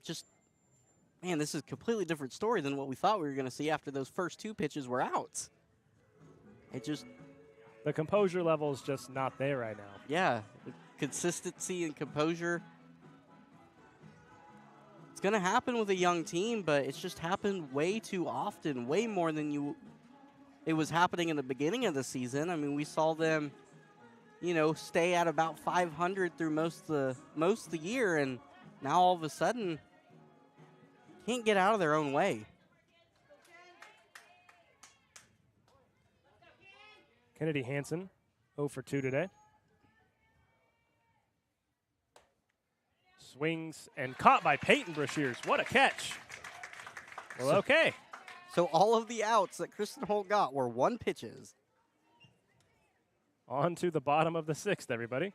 Just, man, this is a completely different story than what we thought we were going to see after those first 2 pitches were out. It just... The composure level is just not there right now. Yeah, the consistency and composure. It's going to happen with a young team, but it's just happened way too often, way more than it was happening in the beginning of the season. I mean, we saw them, you know, stay at about 500 through most of the year, and now all of a sudden can't get out of their own way. Kennedy Hansen, 0 for 2 today. Swings and caught by Peyton Brashears. What a catch. Well, okay. So all of the outs that Kristen Holt got were 1 pitches. On to the bottom of the 6th, everybody.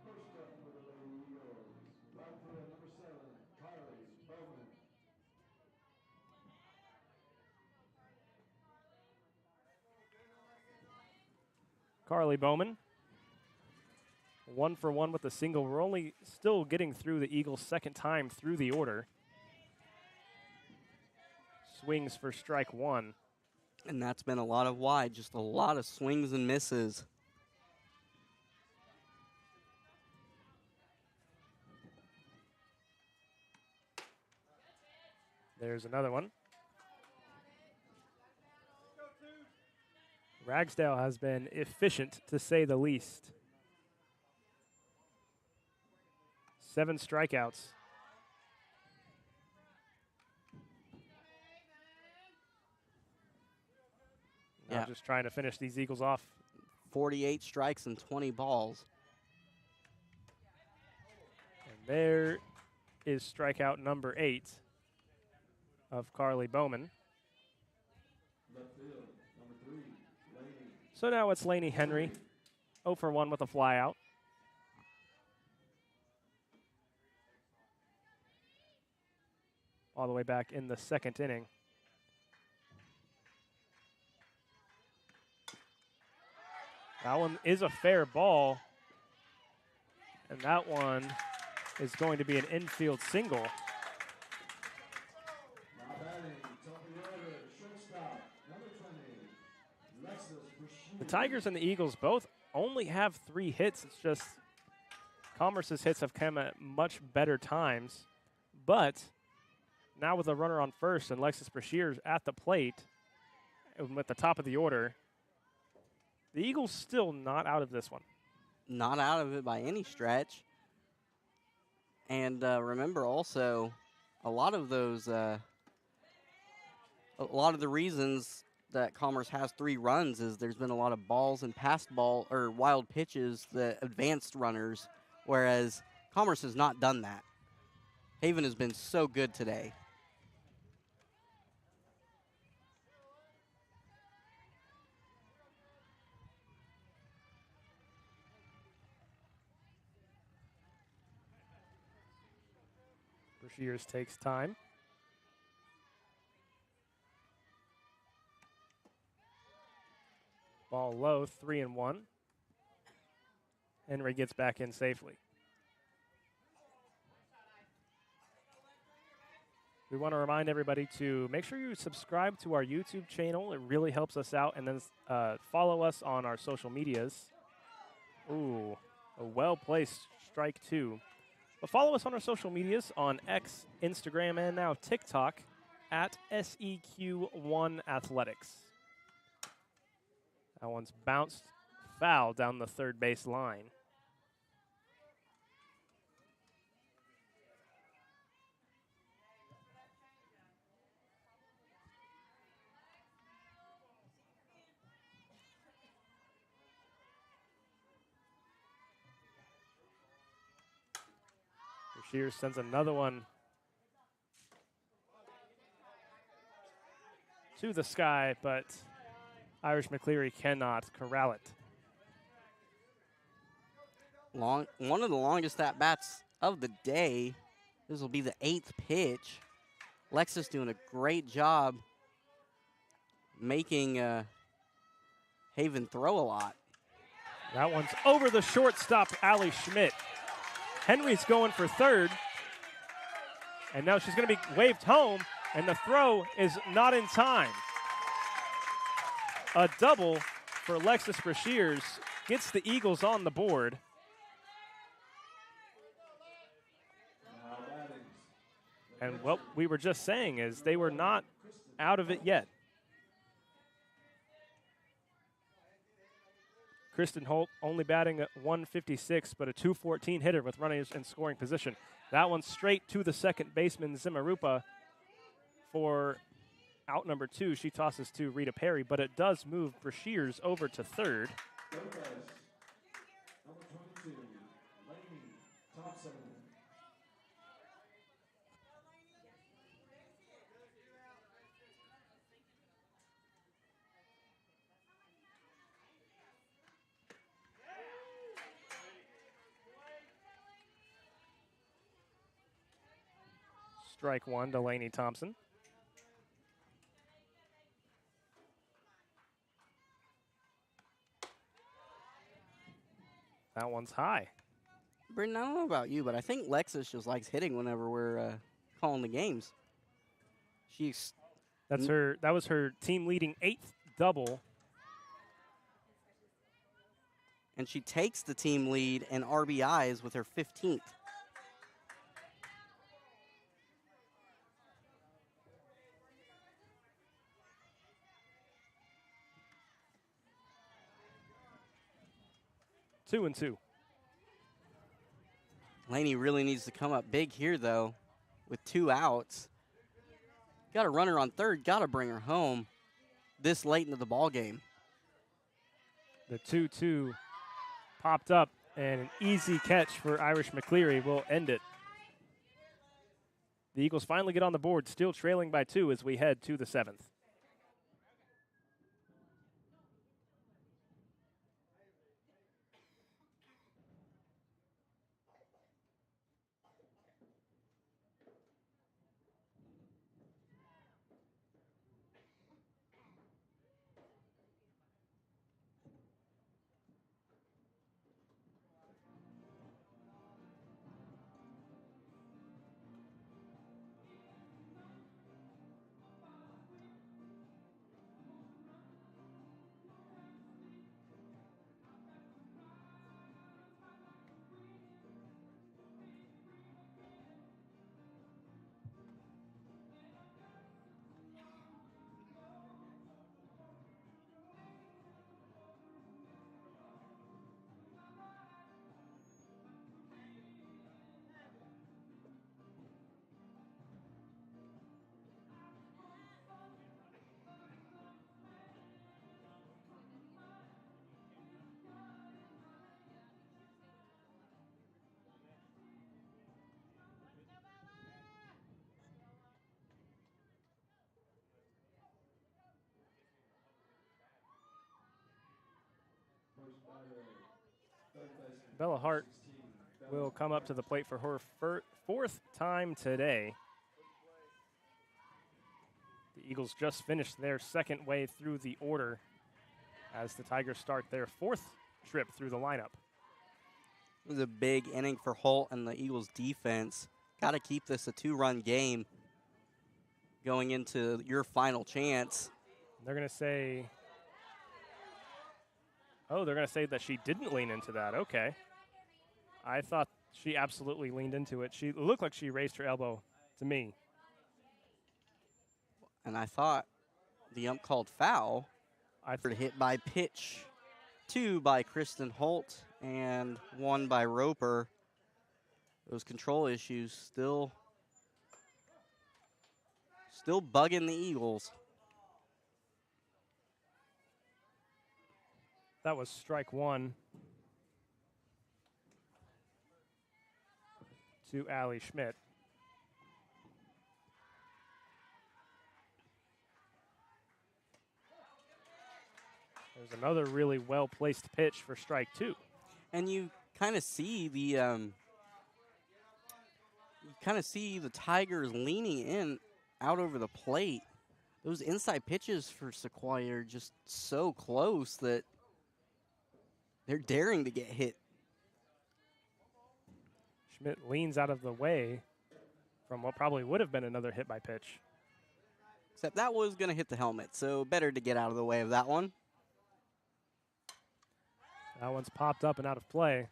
First up for the Lady Eagles, right field number 7, Carly Bowman. Carly Bowman. 1 for 1 with a single. We're only still getting through the Eagles' second time through the order. Swings for strike 1. And that's been a lot of wide, just a lot of swings and misses. There's another one. Ragsdale has been efficient, to say the least. 7 strikeouts. Now Yeah. just trying to finish these Eagles off. 48 strikes and 20 balls. And there is strikeout number 8 of Carly Bowman. Left field number 3, Lady. So now it's Laney Henry, 0 for 1 with a flyout. All the way back in the second inning. That one is a fair ball. And that one is going to be an infield single. Now batting, top of the order, shortstop, number 20, Lexus Brashear. The Tigers and the Eagles both only have 3 hits. It's just Commerce's hits have come at much better times. But now with a runner on first and Lexus Brashear at the plate at the top of the order, the Eagles still not out of this one. Not out of it by any stretch. And remember also, a lot of those, a lot of the reasons that Commerce has 3 runs is there's been a lot of balls and passed ball or wild pitches that advanced runners, whereas Commerce has not done that. Haven has been so good today. Brashears takes time. Ball low, 3-1. Henry gets back in safely. We want to remind everybody to make sure you subscribe to our YouTube channel. It really helps us out. And then follow us on our social medias. Ooh, a well-placed strike 2. But follow us on our social medias on X, Instagram, and now TikTok at SEQ1 Athletics. That one's bounced foul down the third base line. Shears sends another one to the sky, but Irish McCleary cannot corral it. One of the longest at-bats of the day. This will be the 8th pitch. Lexus doing a great job making Haven throw a lot. That one's over the shortstop, Allie Schmidt. Henry's going for third. And now she's going to be waved home, and the throw is not in time. A double for Lexus Brashears gets the Eagles on the board. And what we were just saying is they were not out of it yet. Kristen Holt only batting at 156, but a 214 hitter with runners in scoring position. That one straight to the second baseman, Zimarupa, for out number 2. She tosses to Rita Perry, but it does move Brashears over to third. Number 22, Lainey Thompson. Strike one, Delaney Thompson. That one's high. Britton, I don't know about you, but I think Lexus just likes hitting whenever we're calling the games. That was her team leading 8th double. And she takes the team lead in RBIs with her 15th. Two and two. Laney really needs to come up big here, though, with 2 outs. Got a runner on third, got to bring her home this late into the ball game. The 2-2 popped up, and an easy catch for Irish McCleary will end it. The Eagles finally get on the board, still trailing by 2 as we head to the 7th. Bella Hart will come up to the plate for her 4th time today. The Eagles just finished their 2nd way through the order as the Tigers start their 4th trip through the lineup. It was a big inning for Holt and the Eagles defense. Got to keep this a 2-run game going into your final chance. They're going to say, they're going to say that she didn't lean into that. Okay. I thought she absolutely leaned into it. She looked like she raised her elbow to me. And I thought the ump called foul for the hit by pitch 2 by Kristen Holt and 1 by Roper. Those control issues still bugging the Eagles. That was strike 1 to Allie Schmidt. There's another really well-placed pitch for strike 2. And you kind of see the Tigers leaning in out over the plate. Those inside pitches for Sequoyah are just so close that they're daring to get hit. Schmidt leans out of the way from what probably would have been another hit by pitch. Except that was going to hit the helmet, so better to get out of the way of that one. That one's popped up and out of play.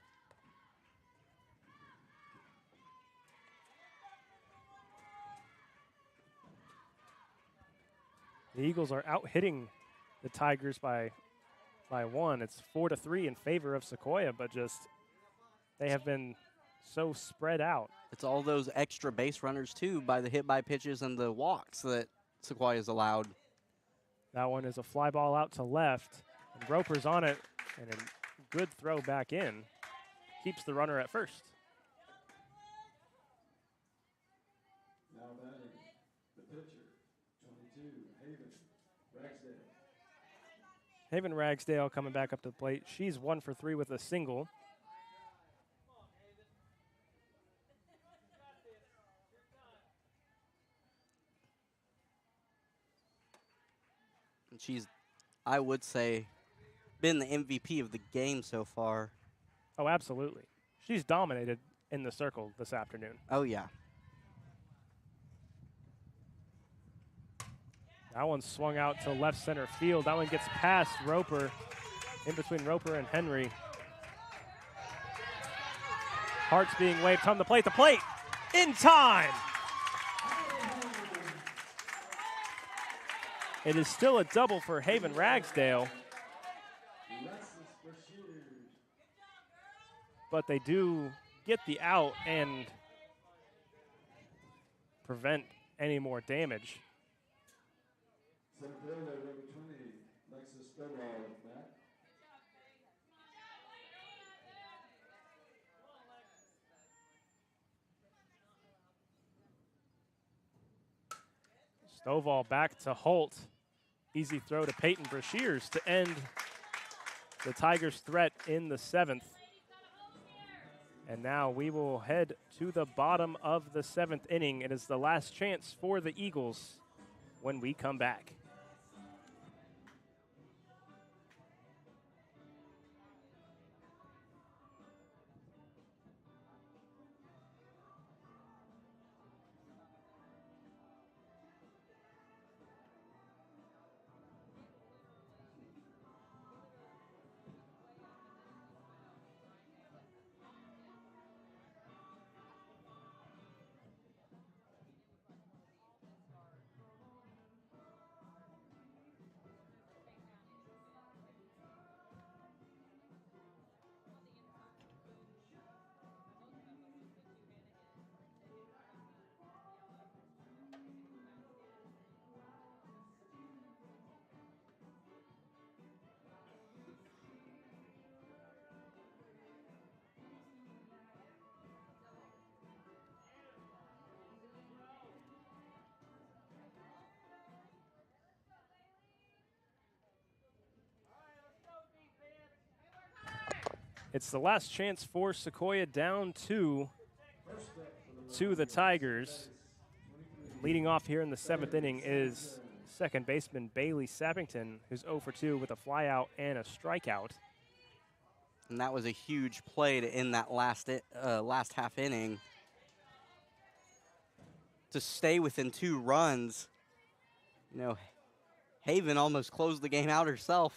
The Eagles are out hitting the Tigers by one. It's 4-3 in favor of Sequoyah, but just they have been so spread out. It's all those extra base runners, too, by the hit by pitches and the walks that Sequoiah's allowed. That one is a fly ball out to left, and Roper's on it, and a good throw back in. Keeps the runner at first. Now batting, the pitcher, 22, Haven Ragsdale. Haven Ragsdale coming back up to the plate. She's 1 for 3 with a single. And she's, I would say, been the MVP of the game so far. Oh, absolutely. She's dominated in the circle this afternoon. Oh, yeah. That one swung out to left center field. That one gets past Roper, in between Roper and Henry. Hart's being waved on the plate. The plate in time. It is still a double for Haven Ragsdale. But they do get the out and prevent any more damage. Center fielder, number 20, Lexus Stovall, back. Stovall back to Holt. Easy throw to Peyton Brashears to end the Tigers' threat in the 7th. And now we will head to the bottom of the 7th inning. It is the last chance for the Eagles when we come back. It's the last chance for Sequoyah, down to the Tigers. Leading off here in the 7th inning is second baseman Bailey Sappington, who's 0 for 2 with a flyout and a strikeout. And that was a huge play to end that last half inning. To stay within 2 runs, you know, Haven almost closed the game out herself.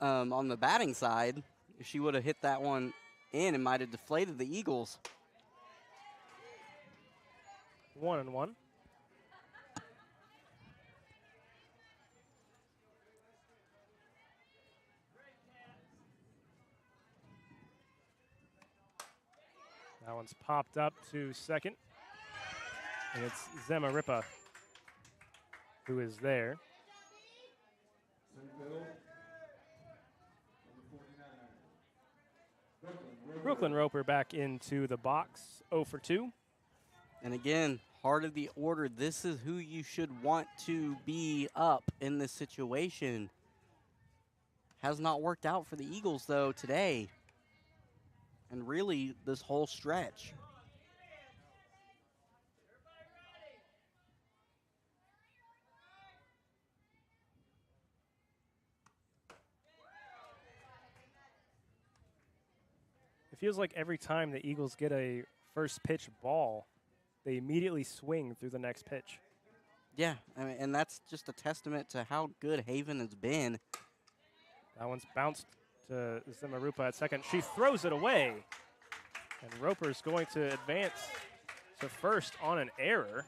On the batting side, if she would have hit that one in, it might have deflated the Eagles. 1-1. That one's popped up to second. And it's Zemaripa who is there. Center field, number 49, Brooklyn Roper back into the box, 0 for 2. And again, heart of the order, this is who you should want to be up in this situation. has not worked out for the Eagles, though, today. And really, this whole stretch. It feels like every time the Eagles get a first pitch ball, they immediately swing through the next pitch. Yeah, I mean, and that's just a testament to how good Haven has been. That one's bounced to Zimarupa at second. She throws it away. And Roper's going to advance to first on an error.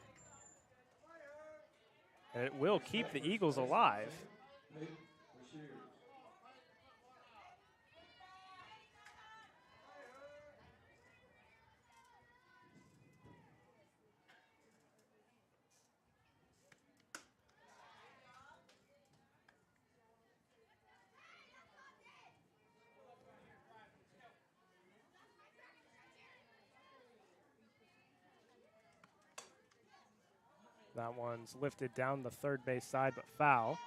And it will keep the Eagles alive. That one's lifted down the third base side, but foul.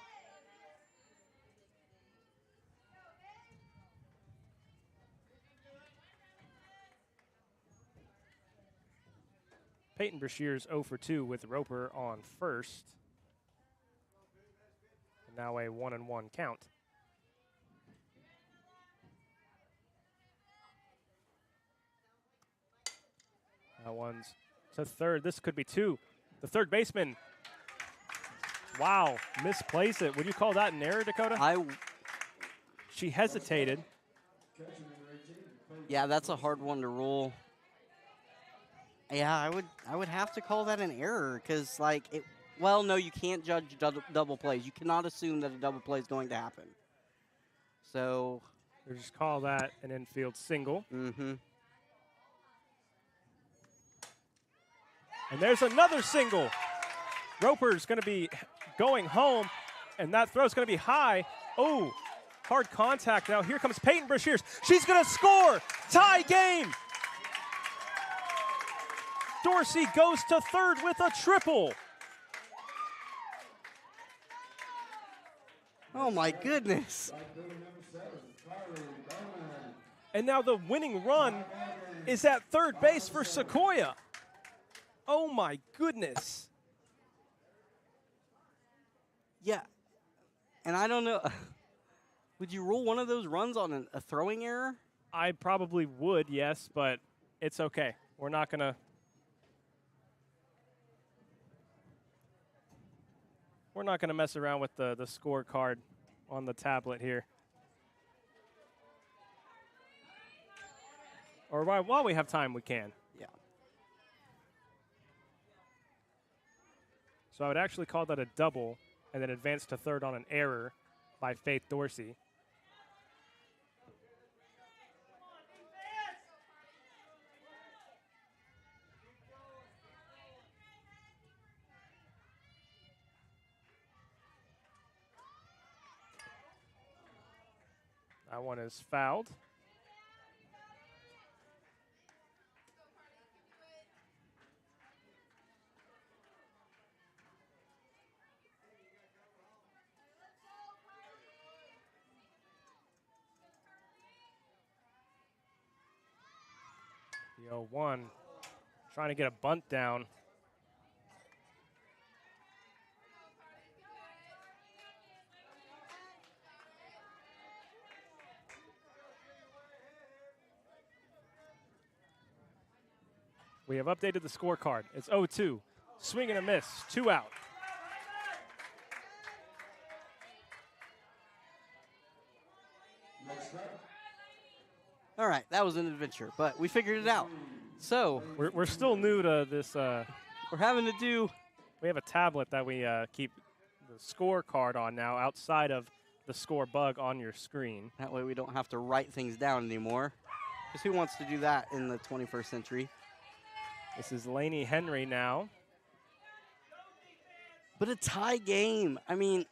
Peyton Brashear's 0 for 2 with Roper on first. And now a 1-1 count. That one's to third. This could be two. The third baseman. Wow, misplace it. Would you call that an error, Dakota? She hesitated. Yeah, that's a hard one to rule. Yeah, I would have to call that an error because, like, it. Well, no, you can't judge double plays. You cannot assume that a double play is going to happen. So. We just call that an infield single. Mm-hmm. And there's another single. Roper's going to be going home, and that throw's going to be high. Oh, hard contact now. Here comes Peyton Brashears. She's going to score. Tie game. Dorsey goes to third with a triple. Oh, my goodness. And now the winning run is at third base for Sequoyah. Oh, my goodness. Yeah. And I don't know. Would you rule one of those runs on a throwing error? I probably would, yes, but it's okay. We're not going to. We're not going to mess around with the scorecard on the tablet here. Or while we have time, we can. Yeah. So I would actually call that a double and then advance to third on an error by Faith Dorsey. That one is fouled. The 0-1 trying to get a bunt down. We have updated the scorecard. It's 0-2. Swing and a miss. 2 out. All right, that was an adventure, but we figured it out. So we're still new to this. We're having to do. We have a tablet that we keep the scorecard on now outside of the score bug on your screen. That way we don't have to write things down anymore. Because who wants to do that in the 21st century? This is Lainey Henry now. But a tie game. I mean,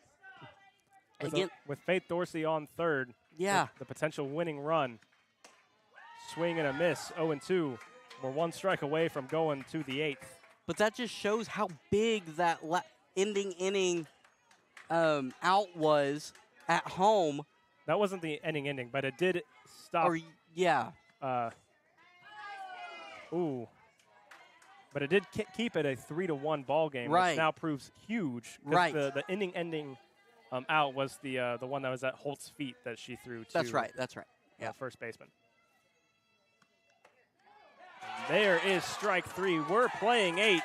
with Faith Dorsey on third. Yeah. The potential winning run. Swing and a miss. 0-2. We're one strike away from going to the 8th. But that just shows how big that ending inning out was at home. That wasn't the ending, but it did stop. Or, yeah. But it did keep it a 3-1 ball game, Right. which now proves huge. 'Cause Right. The ending out was the one that was at Holt's feet that she threw to. That's right. That's right. Yeah. First baseman. And there is strike 3. We're playing 8.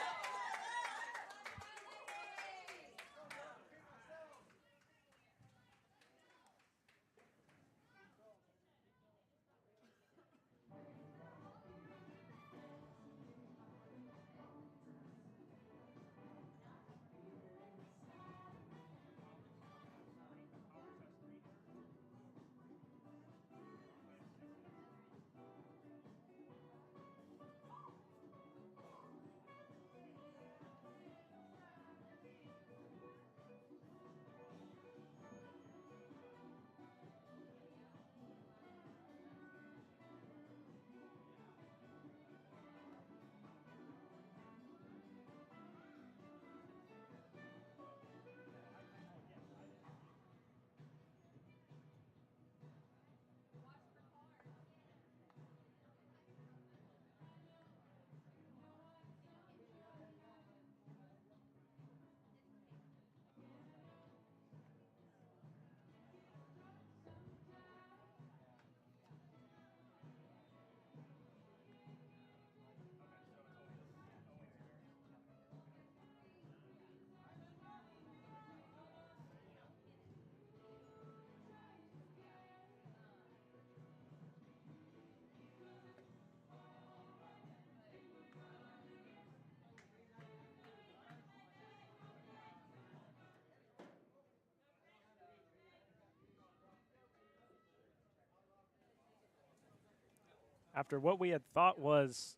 After what we had thought was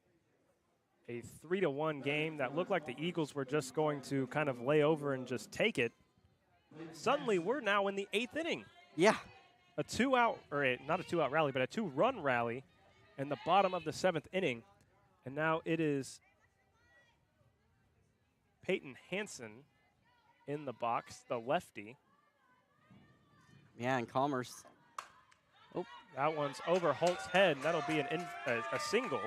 a 3-1 game that looked like the Eagles were just going to kind of lay over and just take it, suddenly we're now in the 8th inning. Yeah. A 2-out, or not a 2-out rally, but a 2-run rally in the bottom of the 7th inning. And now it is Peyton Hansen in the box, the lefty. Yeah, and Commerce. Oh, that one's over Holt's head. That'll be a single.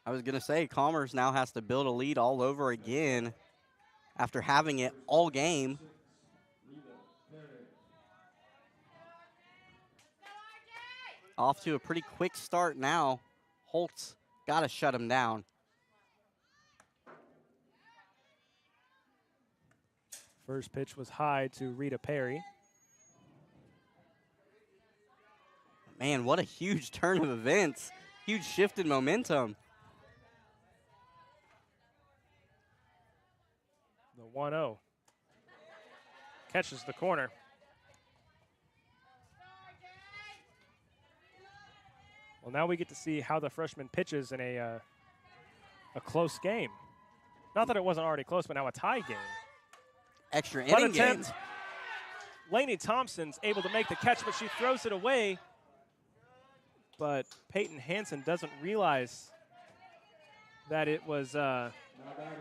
I was going to say, Commerce now has to build a lead all over again after having it all game. Off to a pretty quick start now. Holt's got to shut him down. First pitch was high to Rita Perry. Man, what a huge turn of events. Huge shift in momentum. The 1-0. Catches the corner. Well, now we get to see how the freshman pitches in a close game. Not that it wasn't already close, but now a tie game. Extra inning game. Lainey Thompson's able to make the catch, but she throws it away. But Peyton Hansen doesn't realize that it was. Now batting.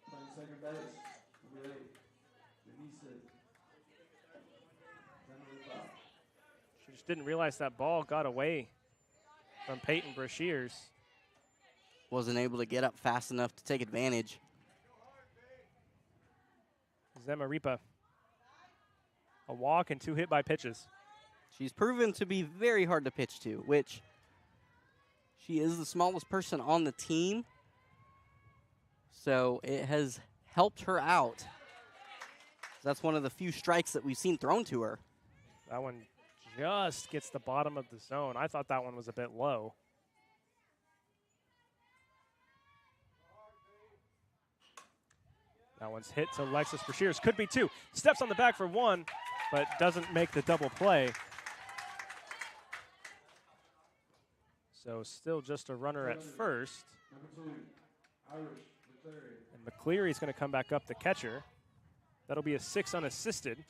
Playing second base. Number 8. Denise. She just didn't realize that ball got away from Peyton Brashears. Wasn't able to get up fast enough to take advantage. Zemaripa. A walk and 2 hit by pitches. She's proven to be very hard to pitch to, which she is the smallest person on the team. So it has helped her out. That's one of the few strikes that we've seen thrown to her. That one just gets the bottom of the zone. I thought that one was a bit low. That one's hit to Lexus Brashears. Could be 2. Steps on the back for 1, but doesn't make the double play. So still just a runner at first. Number 2, Irish McCleary. And McCleary's going to come back up, the catcher. That'll be a 6 unassisted.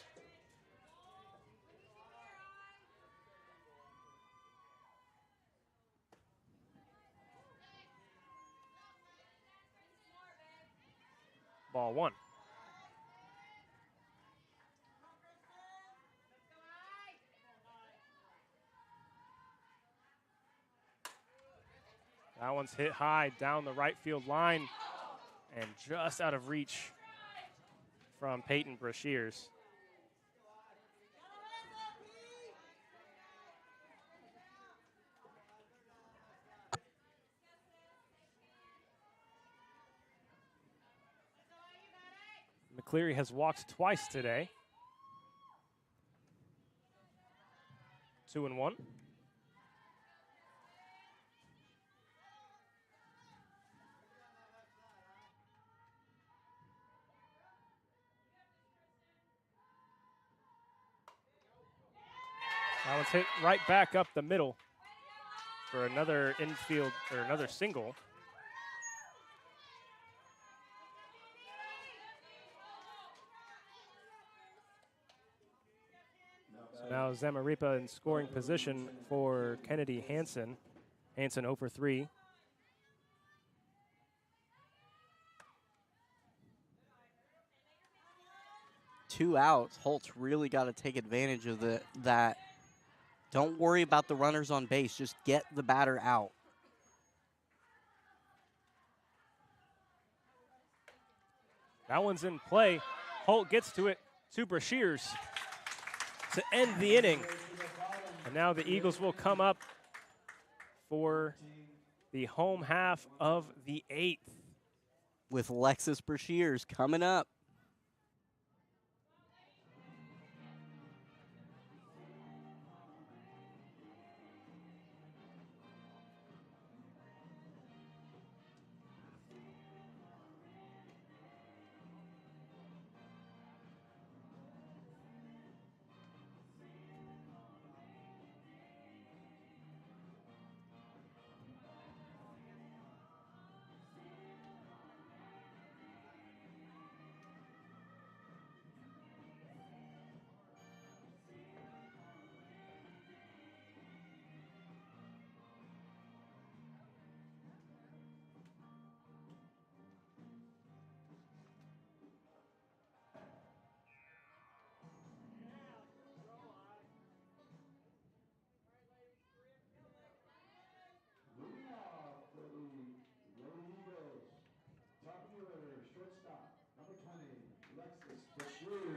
Ball 1. That one's hit high down the right field line and just out of reach from Peyton Brashears. McCleary has walked twice today. 2-1. That one's hit right back up the middle for another infield or another single. So now Zamaripa in scoring position for Kennedy Hansen. Hansen 0 for 3. Two outs. Holtz really got to take advantage of that. Don't worry about the runners on base. Just get the batter out. That one's in play. Holt gets to it to Brashears to end the inning. And now the Eagles will come up for the home half of the 8th. With Lexus Brashears coming up.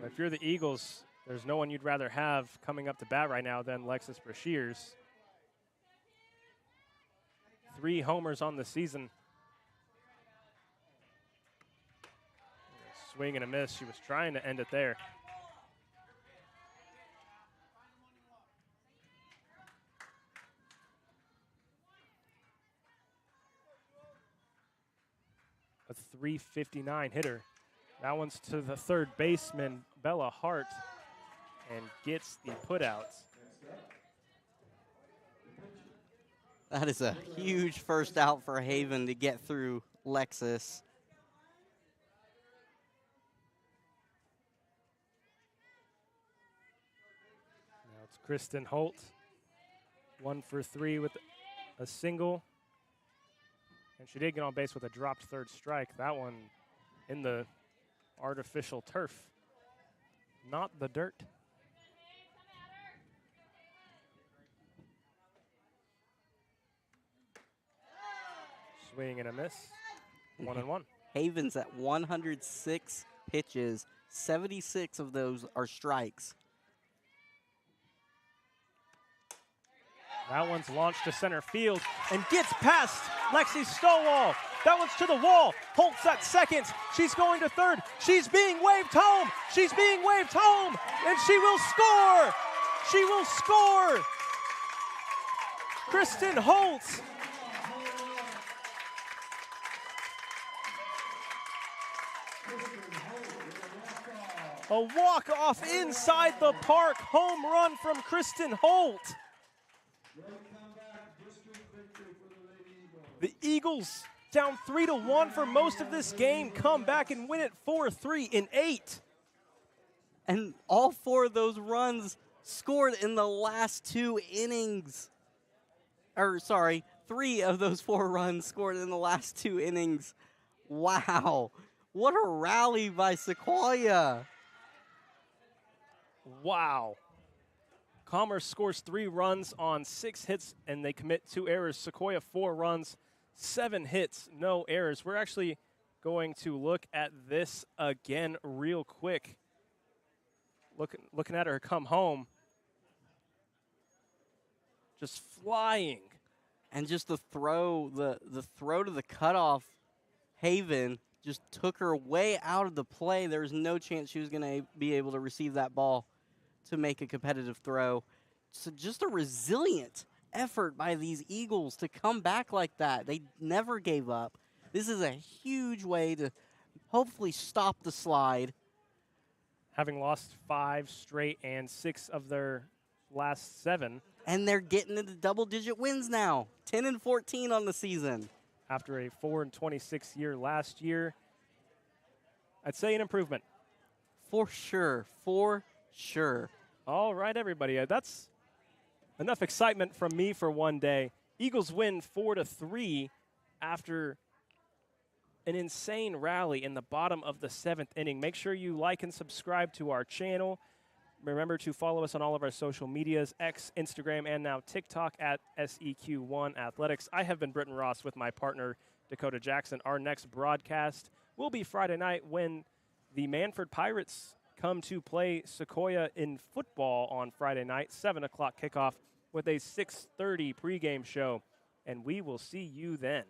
If you're the Eagles, there's no one you'd rather have coming up to bat right now than Lexus Brashears. 3 homers on the season. Swing and a miss. She was trying to end it there. A .359 hitter. That one's to the third baseman, Bella Hart, and gets the putouts. That is a huge first out for Haven to get through Lexus. Now it's Kristen Holt. 1 for 3 with a single. And she did get on base with a dropped third strike. That one in the artificial turf, not the dirt. Swing and a miss. 1-1. Haven's at 106 pitches. 76 of those are strikes. That one's launched to center field and gets past Lexi Stowall. That one's to the wall. Holt's at second. She's going to third. She's being waved home. She's being waved home. And she will score. She will score. Kristen Holt. A walk-off inside the park. Home run from Kristen Holt. The Eagles, down 3-1 for most of this game, come back and win it 4-3 in 8. And all 4 of those runs scored in the last 2 innings. Or, sorry, 3 of those 4 runs scored in the last 2 innings. Wow. What a rally by Sequoyah. Wow. Commerce scores 3 runs on 6 hits, and they commit 2 errors. Sequoyah 4 runs, 7 hits, no errors. We're actually going to look at this again real quick. Looking at her come home. Just flying. And just the throw to the cutoff, Haven just took her way out of the play. There was no chance she was going to be able to receive that ball to make a competitive throw. So just a resilient effort by these Eagles to come back like that. They never gave up. This is a huge way to hopefully stop the slide. Having lost 5 straight and 6 of their last 7. And they're getting into double-digit wins now, 10-14 on the season. After a 4-26 year last year, I'd say an improvement. For sure, for sure. All right, everybody. That's enough excitement from me for one day. Eagles win 4-3 after an insane rally in the bottom of the 7th inning. Make sure you like and subscribe to our channel. Remember to follow us on all of our social medias, X, Instagram, and now TikTok at SEQ1 Athletics. I have been Britton Ross with my partner, Dakota Jackson. Our next broadcast will be Friday night when the Manford Pirates come to play Sequoyah in football on Friday night, 7 o'clock kickoff with a 6:30 pregame show. And we will see you then.